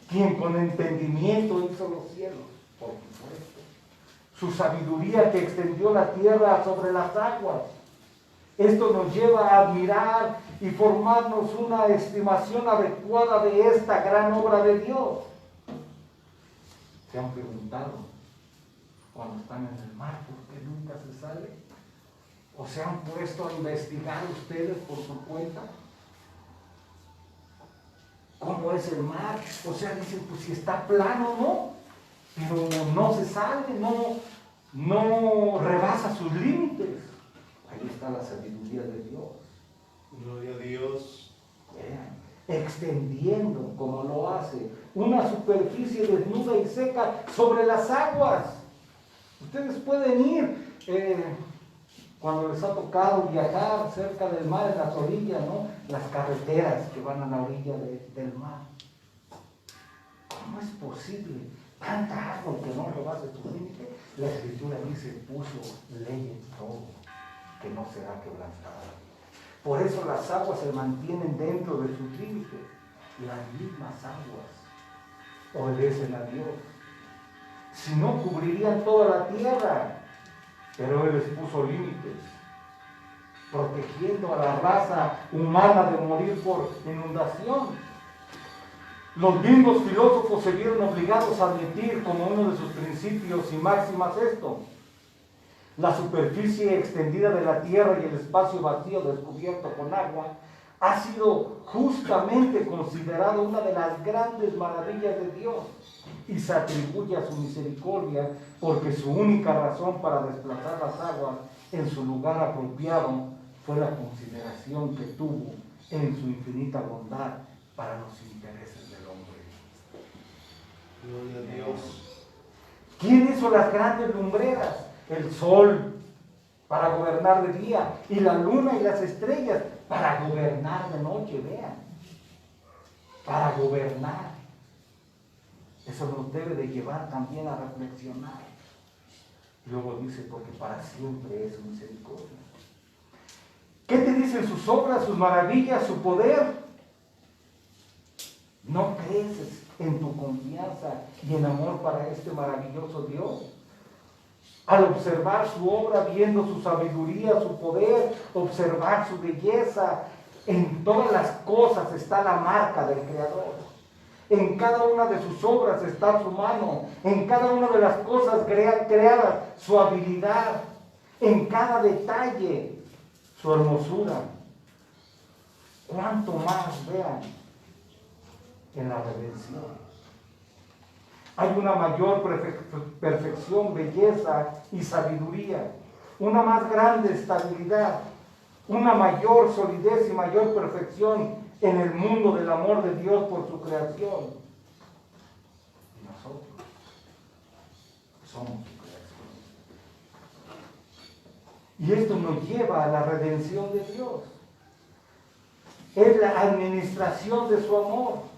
Quien con entendimiento hizo los cielos, por supuesto. Su sabiduría que extendió la tierra sobre las aguas. Esto nos lleva a admirar y formarnos una estimación adecuada de esta gran obra de Dios. ¿Se han preguntado cuando están en el mar por qué nunca se sale? ¿O se han puesto a investigar ustedes por su cuenta? ¿Cómo es el mar? O sea, dicen, pues si está plano, ¿no? Pero no se sale, no rebasa sus límites. Ahí está la sabiduría de Dios. Gloria a Dios. Vean, extendiendo, como lo hace, una superficie desnuda y seca sobre las aguas. Ustedes pueden ir, cuando les ha tocado viajar cerca del mar, en las orillas, ¿no? Las carreteras que van a la orilla del mar. ¿Cómo es posible tanta agua que no rebase su límite? La Escritura dice, puso ley en todo, que no será quebrantada. Por eso las aguas se mantienen dentro de sus límites. Las mismas aguas obedecen a Dios. Si no, cubrirían toda la tierra. Pero Él les puso límites, protegiendo a la raza humana de morir por inundación. Los mismos filósofos se vieron obligados a admitir como uno de sus principios y máximas esto: la superficie extendida de la tierra y el espacio vacío descubierto con agua ha sido justamente considerado una de las grandes maravillas de Dios, y se atribuye a su misericordia porque su única razón para desplazar las aguas en su lugar apropiado fue la consideración que tuvo en su infinita bondad para los intereses del hombre. Gloria a Dios. ¿Quién hizo las grandes lumbreras? El sol para gobernar de día, y la luna y las estrellas para gobernar de noche. Vean, para gobernar. Eso nos debe de llevar también a reflexionar. Y luego dice, porque para siempre es su misericordia. ¿Qué te dicen sus obras, sus maravillas, su poder? ¿No creces en tu confianza y en amor para este maravilloso Dios? Al observar su obra, viendo su sabiduría, su poder, observar su belleza, en todas las cosas está la marca del Creador. En cada una de sus obras está su mano, en cada una de las cosas creadas su habilidad, en cada detalle su hermosura. ¿Cuánto más vean en la redención? Hay una mayor perfección, belleza y sabiduría, una más grande estabilidad, una mayor solidez y mayor perfección en el mundo del amor de Dios por su creación. Y nosotros somos su creación. Y esto nos lleva a la redención de Dios. Es la administración de su amor.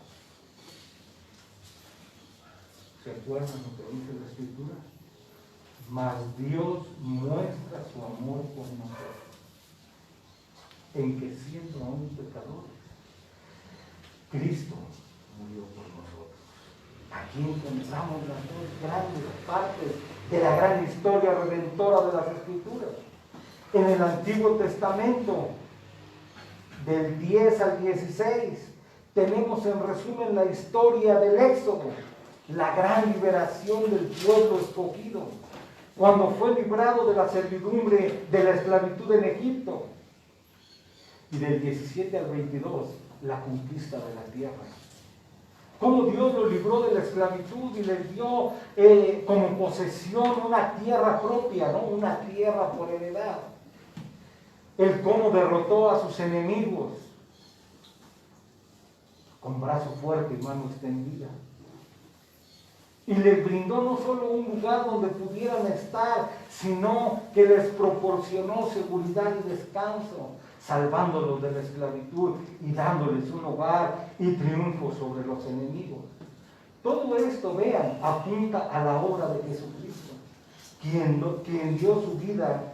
¿Se acuerdan lo que dice la Escritura? Mas Dios muestra su amor por nosotros, en que siendo aún pecadores, Cristo murió por nosotros. Aquí encontramos las dos grandes partes de la gran historia redentora de las Escrituras. En el Antiguo Testamento, del 10 al 16, tenemos en resumen la historia del Éxodo, la gran liberación del pueblo escogido, cuando fue librado de la servidumbre, de la esclavitud en Egipto. Y del 17 al 22, la conquista de la tierra. cómo Dios los libró de la esclavitud y les dio como posesión una tierra propia, ¿no? Una tierra por heredad. El cómo derrotó a sus enemigos con brazo fuerte y mano extendida. Y les brindó no solo un lugar donde pudieran estar, sino que les proporcionó seguridad y descanso, salvándolos de la esclavitud y dándoles un hogar y triunfo sobre los enemigos. Todo esto, vean, apunta a la obra de Jesucristo, quien dio su vida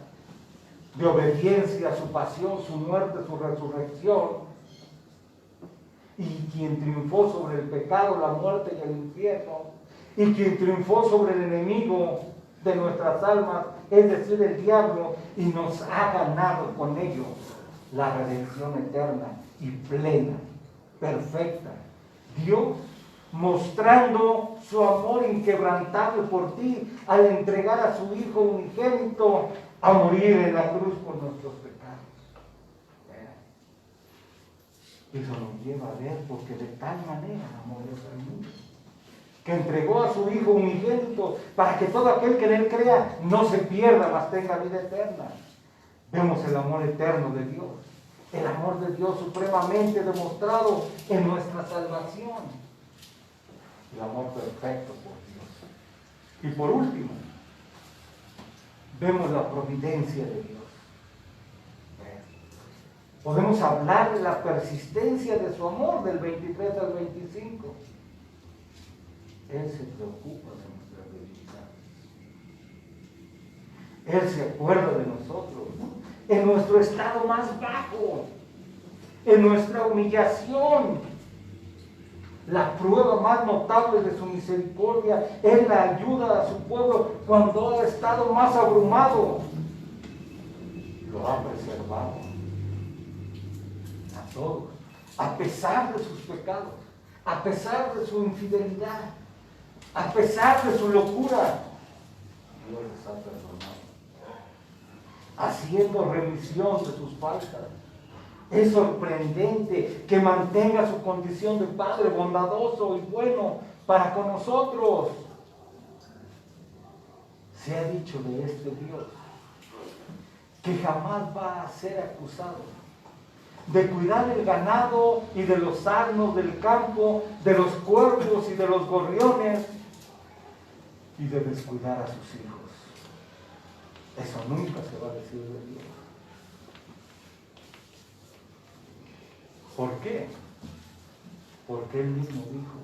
de obediencia, su pasión, su muerte, su resurrección, y quien triunfó sobre el pecado, la muerte y el infierno, y quien triunfó sobre el enemigo de nuestras almas, es decir, el diablo, y nos ha ganado con ello la redención eterna y plena, perfecta. Dios mostrando su amor inquebrantable por ti al entregar a su Hijo unigénito a morir en la cruz por nuestros pecados. Eso nos lleva a ver, porque de tal manera amó Dios al mundo, que entregó a su Hijo unigénito para que todo aquel que en Él crea no se pierda, mas tenga vida eterna. Vemos el amor eterno de Dios, el amor de Dios supremamente demostrado en nuestra salvación, el amor perfecto por Dios. Y por último, vemos la providencia de Dios. Podemos hablar de la persistencia de su amor del 23 al 25. Él se preocupa de nuestras debilidades. Él se acuerda de nosotros, ¿no? En nuestro estado más bajo, en nuestra humillación. La prueba más notable de su misericordia es la ayuda a su pueblo cuando ha estado más abrumado. Lo ha preservado a todos, a pesar de sus pecados, a pesar de su infidelidad, a pesar de su locura. Dios les ha perdonado, haciendo remisión de sus faltas. Es sorprendente que mantenga su condición de Padre bondadoso y bueno para con nosotros. Se ha dicho de este Dios que jamás va a ser acusado de cuidar el ganado y de los asnos del campo, de los cuervos y de los gorriones, y de descuidar a sus hijos. Eso nunca se va a decir de Dios. ¿Por qué? Porque Él mismo dijo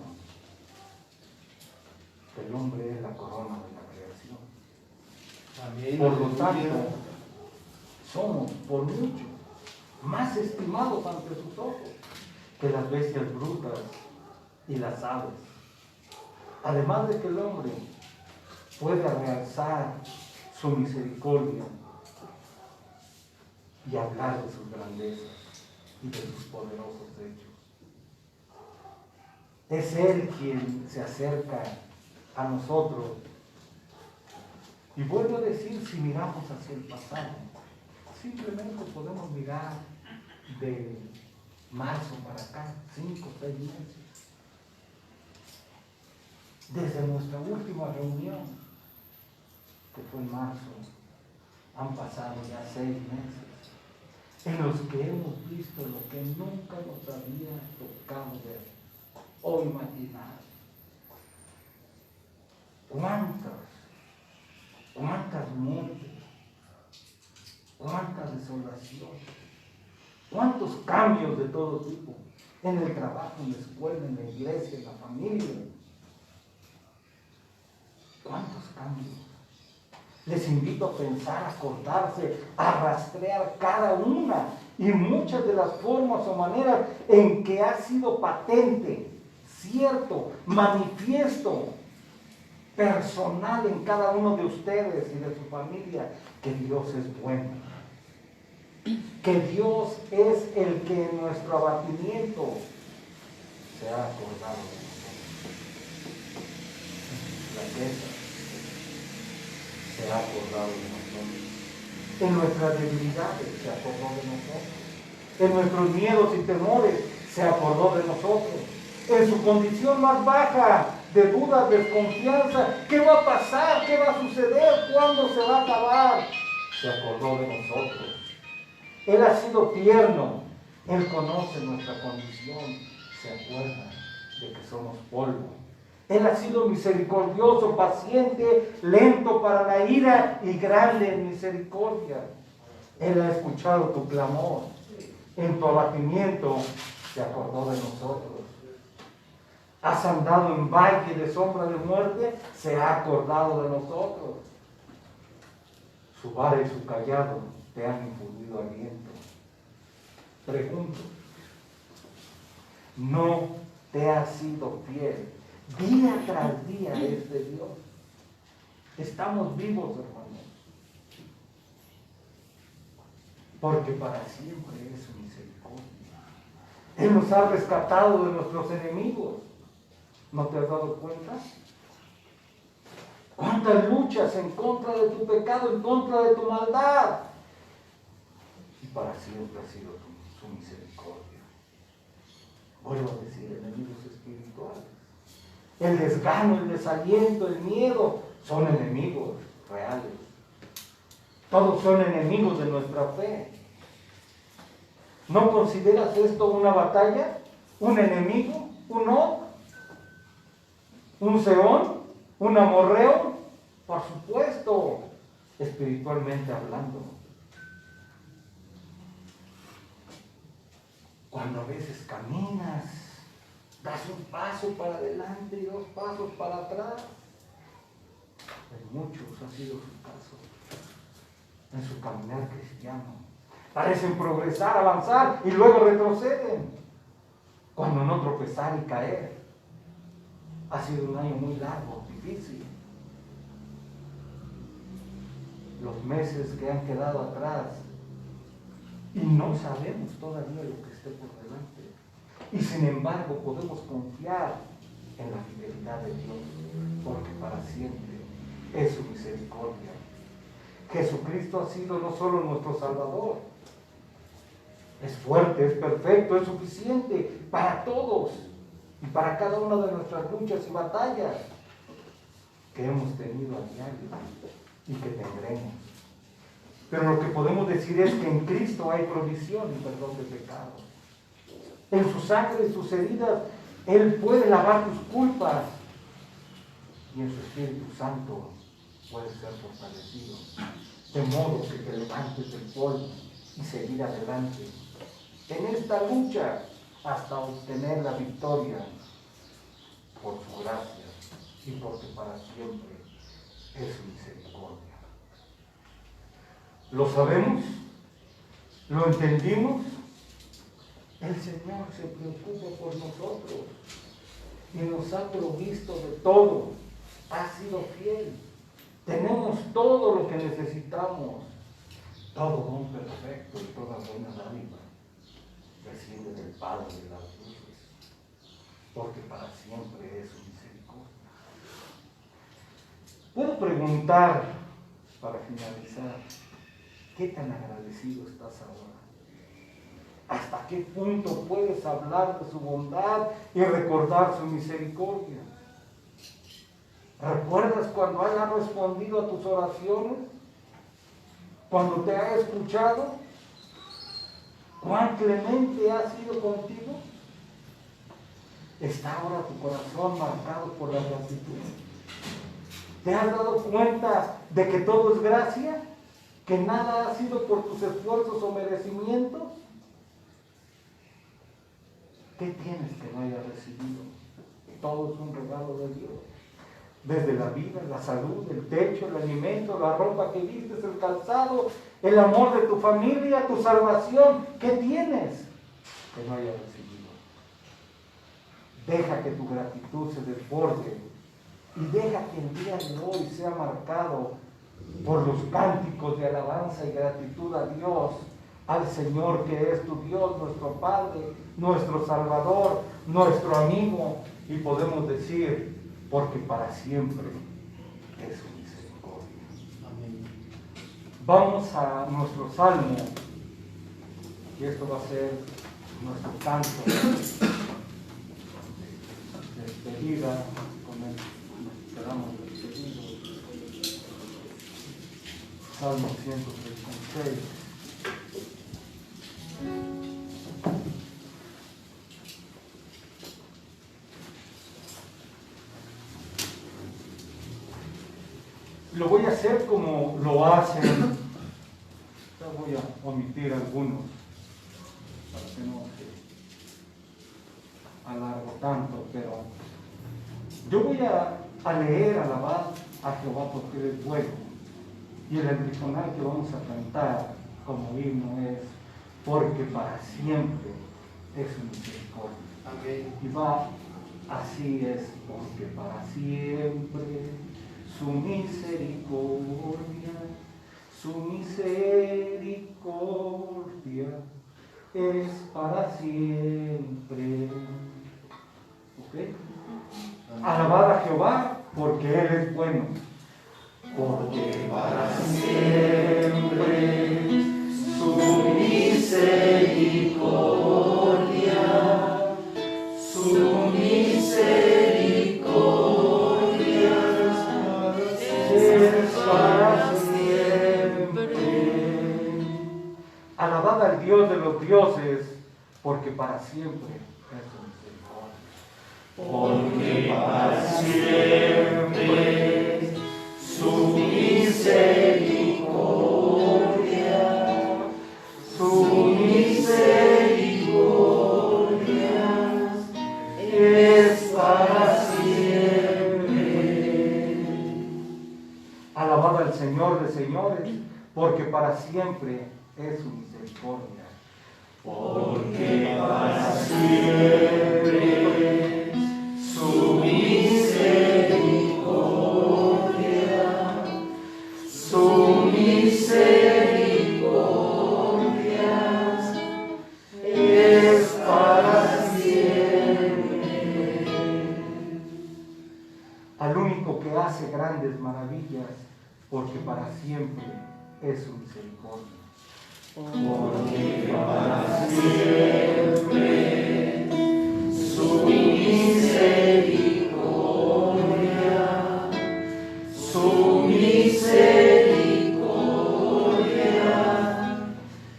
que el hombre es la corona de la creación. Amén. Por lo tanto, somos por mucho más estimados ante sus ojos que las bestias brutas y las aves. Además de que el hombre puede realzar su misericordia y hablar de sus grandezas y de sus poderosos hechos. Es Él quien se acerca a nosotros. Y vuelvo a decir, si miramos hacia el pasado, simplemente podemos mirar de marzo para acá, 5 o 6 meses. Desde nuestra última reunión, que fue en marzo, han pasado ya 6 meses en los que hemos visto lo que nunca nos había tocado ver o imaginar. ¿Cuántas muertes? ¿Cuánta desolación? ¿Cuántos cambios de todo tipo? En el trabajo, en la escuela, en la iglesia, en la familia. ¿Cuántos cambios? Les invito a pensar, a acordarse, a rastrear cada una y muchas de las formas o maneras en que ha sido patente, cierto, manifiesto, personal en cada uno de ustedes y de su familia, que Dios es bueno. Que Dios es el que en nuestro abatimiento se ha acordado de nosotros. La flaqueza se ha acordado de nosotros. En nuestras debilidades se acordó de nosotros. En nuestros miedos y temores se acordó de nosotros. En su condición más baja de duda, desconfianza, ¿qué va a pasar? ¿Qué va a suceder? ¿Cuándo se va a acabar? Se acordó de nosotros. Él ha sido tierno. Él conoce nuestra condición. Se acuerda de que somos polvo. Él ha sido misericordioso, paciente, lento para la ira y grande en misericordia. Él ha escuchado tu clamor. En tu abatimiento se acordó de nosotros. Has andado en valle de sombra de muerte, se ha acordado de nosotros. Su vara y su callado te han infundido aliento. Pregunto, ¿no te has sido fiel? Día tras día es de Dios. Estamos vivos, hermanos, porque para siempre es su misericordia. Él nos ha rescatado de nuestros enemigos. ¿No te has dado cuenta? ¿Cuántas luchas en contra de tu pecado, en contra de tu maldad? Y para siempre ha sido su misericordia. Vuelvo a decir, enemigos espirituales. El desgano, el desaliento, el miedo son enemigos reales. Todos son enemigos de nuestra fe. ¿No consideras esto una batalla? ¿Un enemigo? ¿Un Og? ¿Un Seón? ¿Un amorreo? Por supuesto, espiritualmente hablando. Cuando a veces caminas, das un paso para adelante y 2 pasos para atrás. En muchos ha sido su caso, en su caminar cristiano. Parecen progresar, avanzar y luego retroceden. Cuando no tropezar y caer. Ha sido un año muy largo, difícil. Los meses que han quedado atrás y no sabemos todavía lo que esté por delante. Y sin embargo podemos confiar en la fidelidad de Dios, porque para siempre es su misericordia. Jesucristo ha sido no solo nuestro Salvador, es fuerte, es perfecto, es suficiente para todos y para cada una de nuestras luchas y batallas que hemos tenido a diario y que tendremos. Pero lo que podemos decir es que en Cristo hay provisión y perdón de pecados. En su sangre y sus heridas, Él puede lavar tus culpas y en su Espíritu Santo puedes ser fortalecido. De modo que te levantes del polvo y seguir adelante en esta lucha hasta obtener la victoria por su gracia y porque para siempre es su misericordia. ¿Lo sabemos? ¿Lo entendimos? El Señor se preocupa por nosotros y nos ha provisto de todo. Ha sido fiel. Tenemos todo lo que necesitamos. Todo don perfecto y toda buena dádiva desciende del Padre de las luces, porque para siempre es su misericordia. Puedo preguntar, para finalizar, ¿qué tan agradecido estás ahora? ¿Hasta qué punto puedes hablar de su bondad y recordar su misericordia? ¿Recuerdas cuando Él ha respondido a tus oraciones? ¿Cuando te ha escuchado? ¿Cuán clemente ha sido contigo? ¿Está ahora tu corazón marcado por la gratitud? ¿Te has dado cuenta de que todo es gracia? ¿Que nada ha sido por tus esfuerzos o merecimientos? ¿Qué tienes que no hayas recibido? Todo es un regalo de Dios. Desde la vida, la salud, el techo, el alimento, la ropa que vistes, el calzado, el amor de tu familia, tu salvación. ¿Qué tienes que no hayas recibido? Deja que tu gratitud se desborde y deja que el día de hoy sea marcado por los cánticos de alabanza y gratitud a Dios, al Señor que es tu Dios, nuestro Padre, nuestro Salvador, nuestro amigo, y podemos decir, porque para siempre es su misericordia. Amén. Vamos a nuestro salmo, y esto va a ser nuestro canto despedida, con él nos quedamos despedidos. Salmo 136. Lo voy a hacer como lo hacen. Ya voy a omitir algunos para que no se alargo tanto, pero yo voy a leer, alabar a Jehová porque Él es bueno. Y el antifonal que vamos a cantar como himno es porque para siempre es su misericordia. Amén. Y va, así es, porque para siempre su misericordia es para siempre. ¿Ok? Alabad a Jehová porque Él es bueno. Porque para siempre su misericordia es para siempre. Alabad al Dios de los dioses, porque para siempre es su misericordia. Porque para siempre su misericordia es para siempre. Alabad al Señor de señores, porque para siempre es su misericordia. Porque para siempre su misericordia es para siempre. Al único que hace grandes maravillas, porque para siempre es su misericordia. Porque para siempre su misericordia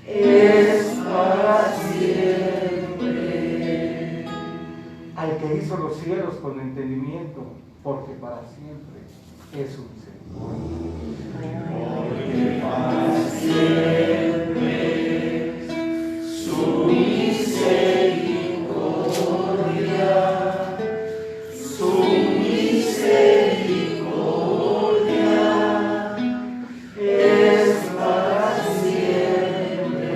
es para siempre. Al que hizo los cielos con entendimiento, porque para siempre es su misericordia. Porque para siempre su misericordia es para siempre.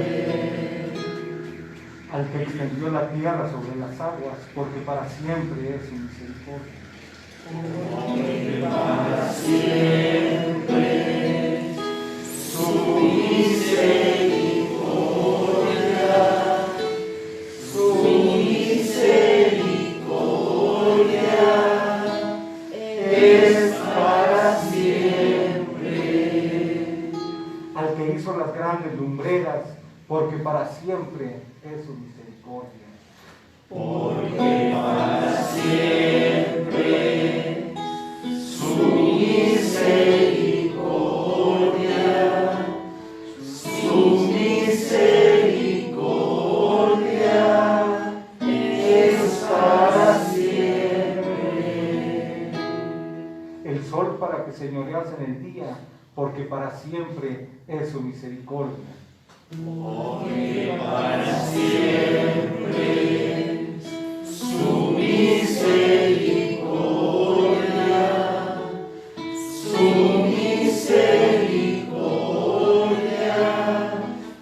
Al que extendió la tierra sobre las aguas, porque para siempre es su misericordia. Porque para siempre su misericordia es para siempre. Al que hizo las grandes lumbreras, porque para siempre es su misericordia. Porque para siempre su misericordia es para siempre. El sol para que señorease en el día, porque para siempre es su misericordia. Porque para siempre su misericordia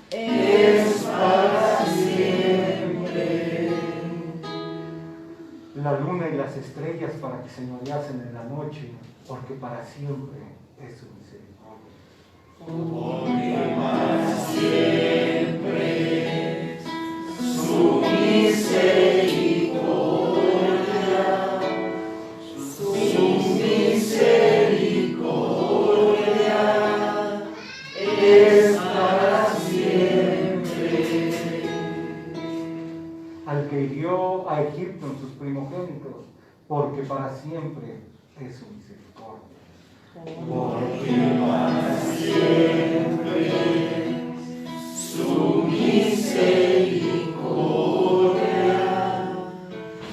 es para siempre. La luna y las estrellas para que señoreasen en la noche, porque para siempre es su misericordia. Porque para siempre su misericordia es para siempre. Al que hirió a Egipto en sus primogénitos, porque porque para siempre es su misericordia. Porque para siempre su misericordia,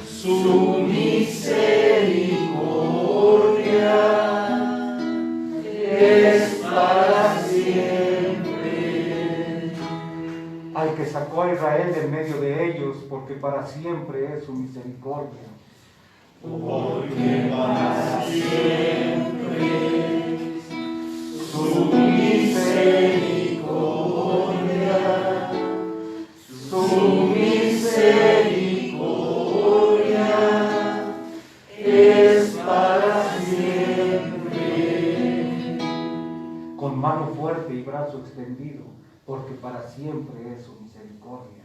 su misericordia es para siempre. Al que sacó a Israel de en medio de ellos, porque para siempre es su misericordia. Porque para siempre su misericordia, su misericordia es para siempre. Con mano fuerte y brazo extendido, porque para siempre es su misericordia.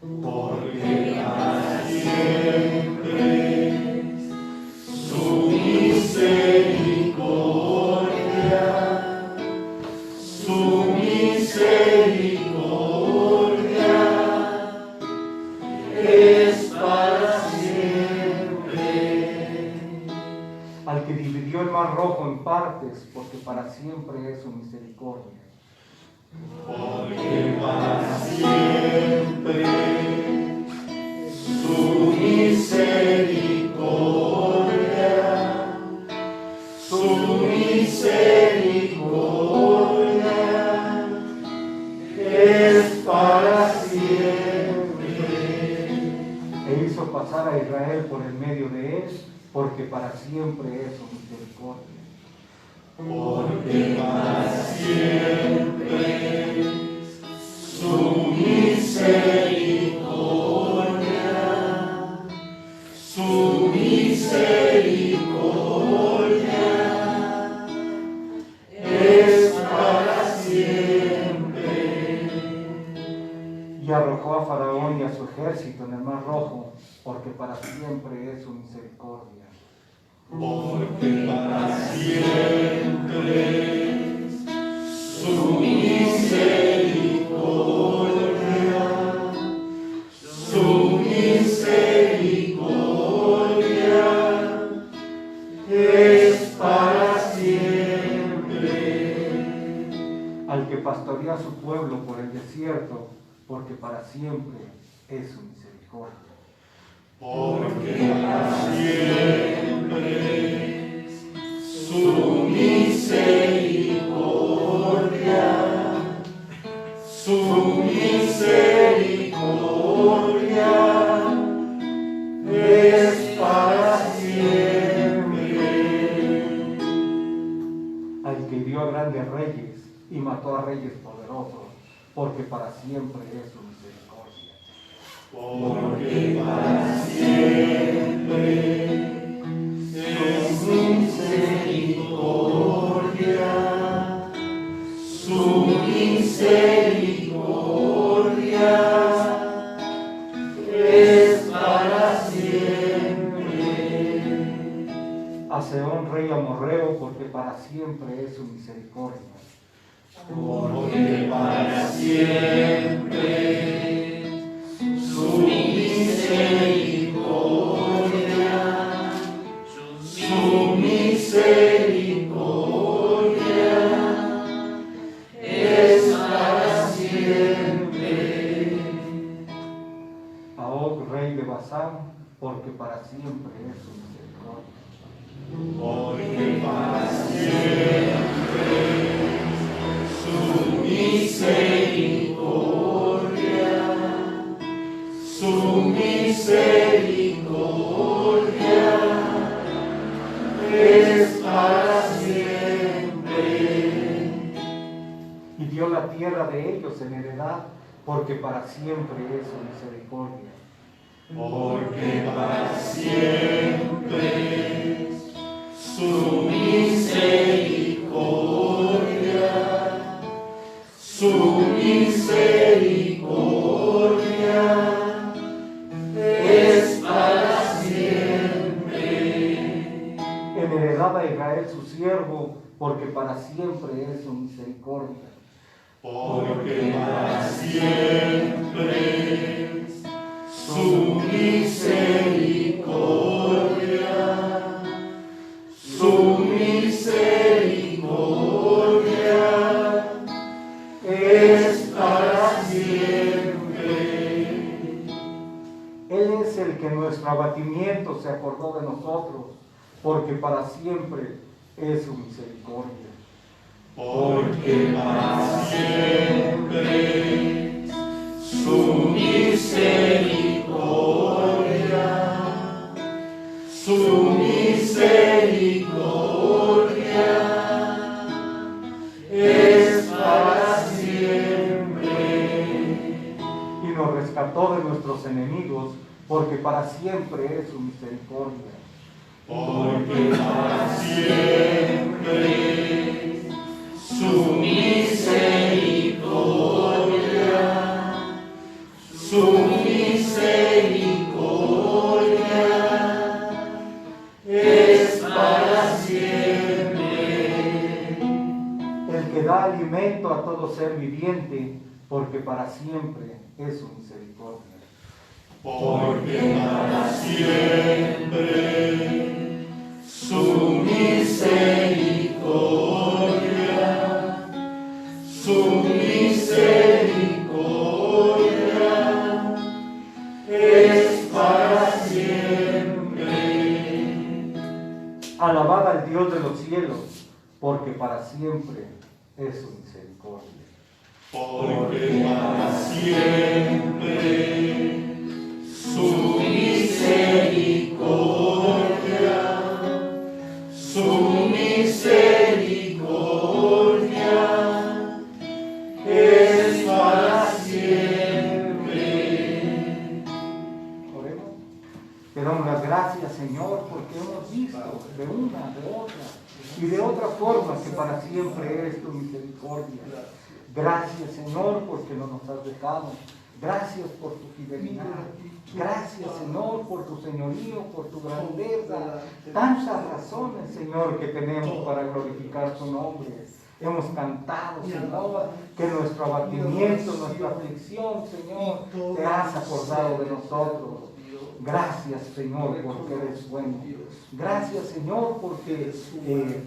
Porque para siempre su misericordia, su misericordia es para siempre. Al que dividió el mar rojo en partes, porque para siempre es su misericordia. Porque para siempre su misericordia, su misericordia es para siempre. E hizo pasar a Israel por el medio de él, porque para siempre es su misericordia. Porque para siempre su misericordia, su misericordia es para siempre. Y arrojó a Faraón y a su ejército en el mar rojo, porque para siempre es su misericordia. Porque para siempre su misericordia, su misericordia es para siempre. Al que pastorea a su pueblo por el desierto, porque para siempre es su misericordia. Porque para siempre su misericordia, su misericordia es para siempre. Al que hirió a grandes reyes y mató a reyes poderosos, porque para siempre es su misericordia. Porque para siempre su misericordia, su misericordia es para siempre. A Sehón rey amorreo, porque para siempre es su misericordia. Porque para siempre su misericordia, su misericordia es para siempre. A Og rey de Basán, porque para siempre es su misericordia. Porque para siempre su misericordia, su misericordia es para siempre. Y dio la tierra de ellos en heredad, porque para siempre es su misericordia. Porque para siempre su misericordia, su misericordia es para siempre. En heredad a Israel su siervo, porque para siempre es su misericordia. Porque para siempre su misericordia, nosotros, porque para siempre es su misericordia. Porque para siempre su misericordia, su misericordia es para siempre. Y nos rescató de nuestros enemigos, porque para siempre es su misericordia. Porque para siempre su misericordia, su misericordia es para siempre. El que da alimento a todo ser viviente, porque para siempre es su misericordia. Porque para siempre su misericordia, su misericordia es para siempre. Alabad al Dios de los cielos, porque para siempre es su misericordia. Porque para siempre su misericordia, su misericordia es para siempre. Oremos. Te damos las gracias, Señor, porque hemos visto de una, de otra y de otra forma que para siempre es tu misericordia. Gracias, Señor, porque no nos has dejado. Gracias por tu fidelidad. Gracias, Señor, por tu señorío, por tu grandeza. Tantas razones, Señor, que tenemos para glorificar tu nombre. Hemos cantado, Señor, que nuestro abatimiento, nuestra aflicción, Señor, te has acordado de nosotros. Gracias, Señor, porque eres bueno. Gracias, Señor, porque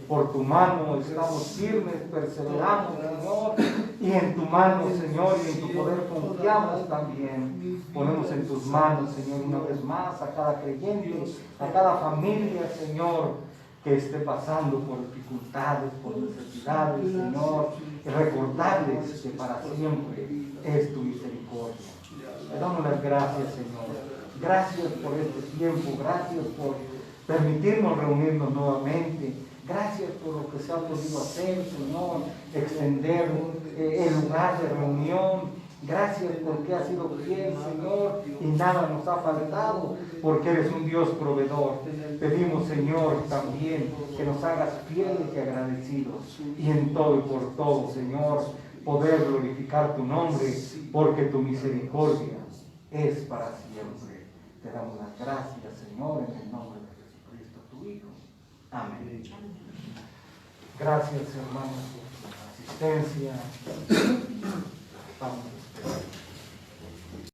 por tu mano estamos firmes, perseveramos, Señor, y en tu mano, Señor, y en tu poder confiamos también. Ponemos en tus manos, Señor, una vez más a cada creyente, a cada familia, Señor, que esté pasando por dificultades, por necesidades, Señor, y recordarles que para siempre es tu misericordia. Le damos las gracias, Señor. Gracias por este tiempo, gracias por permitirnos reunirnos nuevamente. Gracias por lo que se ha podido hacer, Señor, extender el lugar de reunión. Gracias porque has sido fiel, Señor, y nada nos ha faltado, porque eres un Dios proveedor. Pedimos, Señor, también que nos hagas fieles y agradecidos, y en todo y por todo, Señor, poder glorificar tu nombre, porque tu misericordia es para siempre. Te damos las gracias, Señor, en el nombre de Jesucristo, tu Hijo. Amén. Gracias, hermanos, por su asistencia. Vamos a esperar.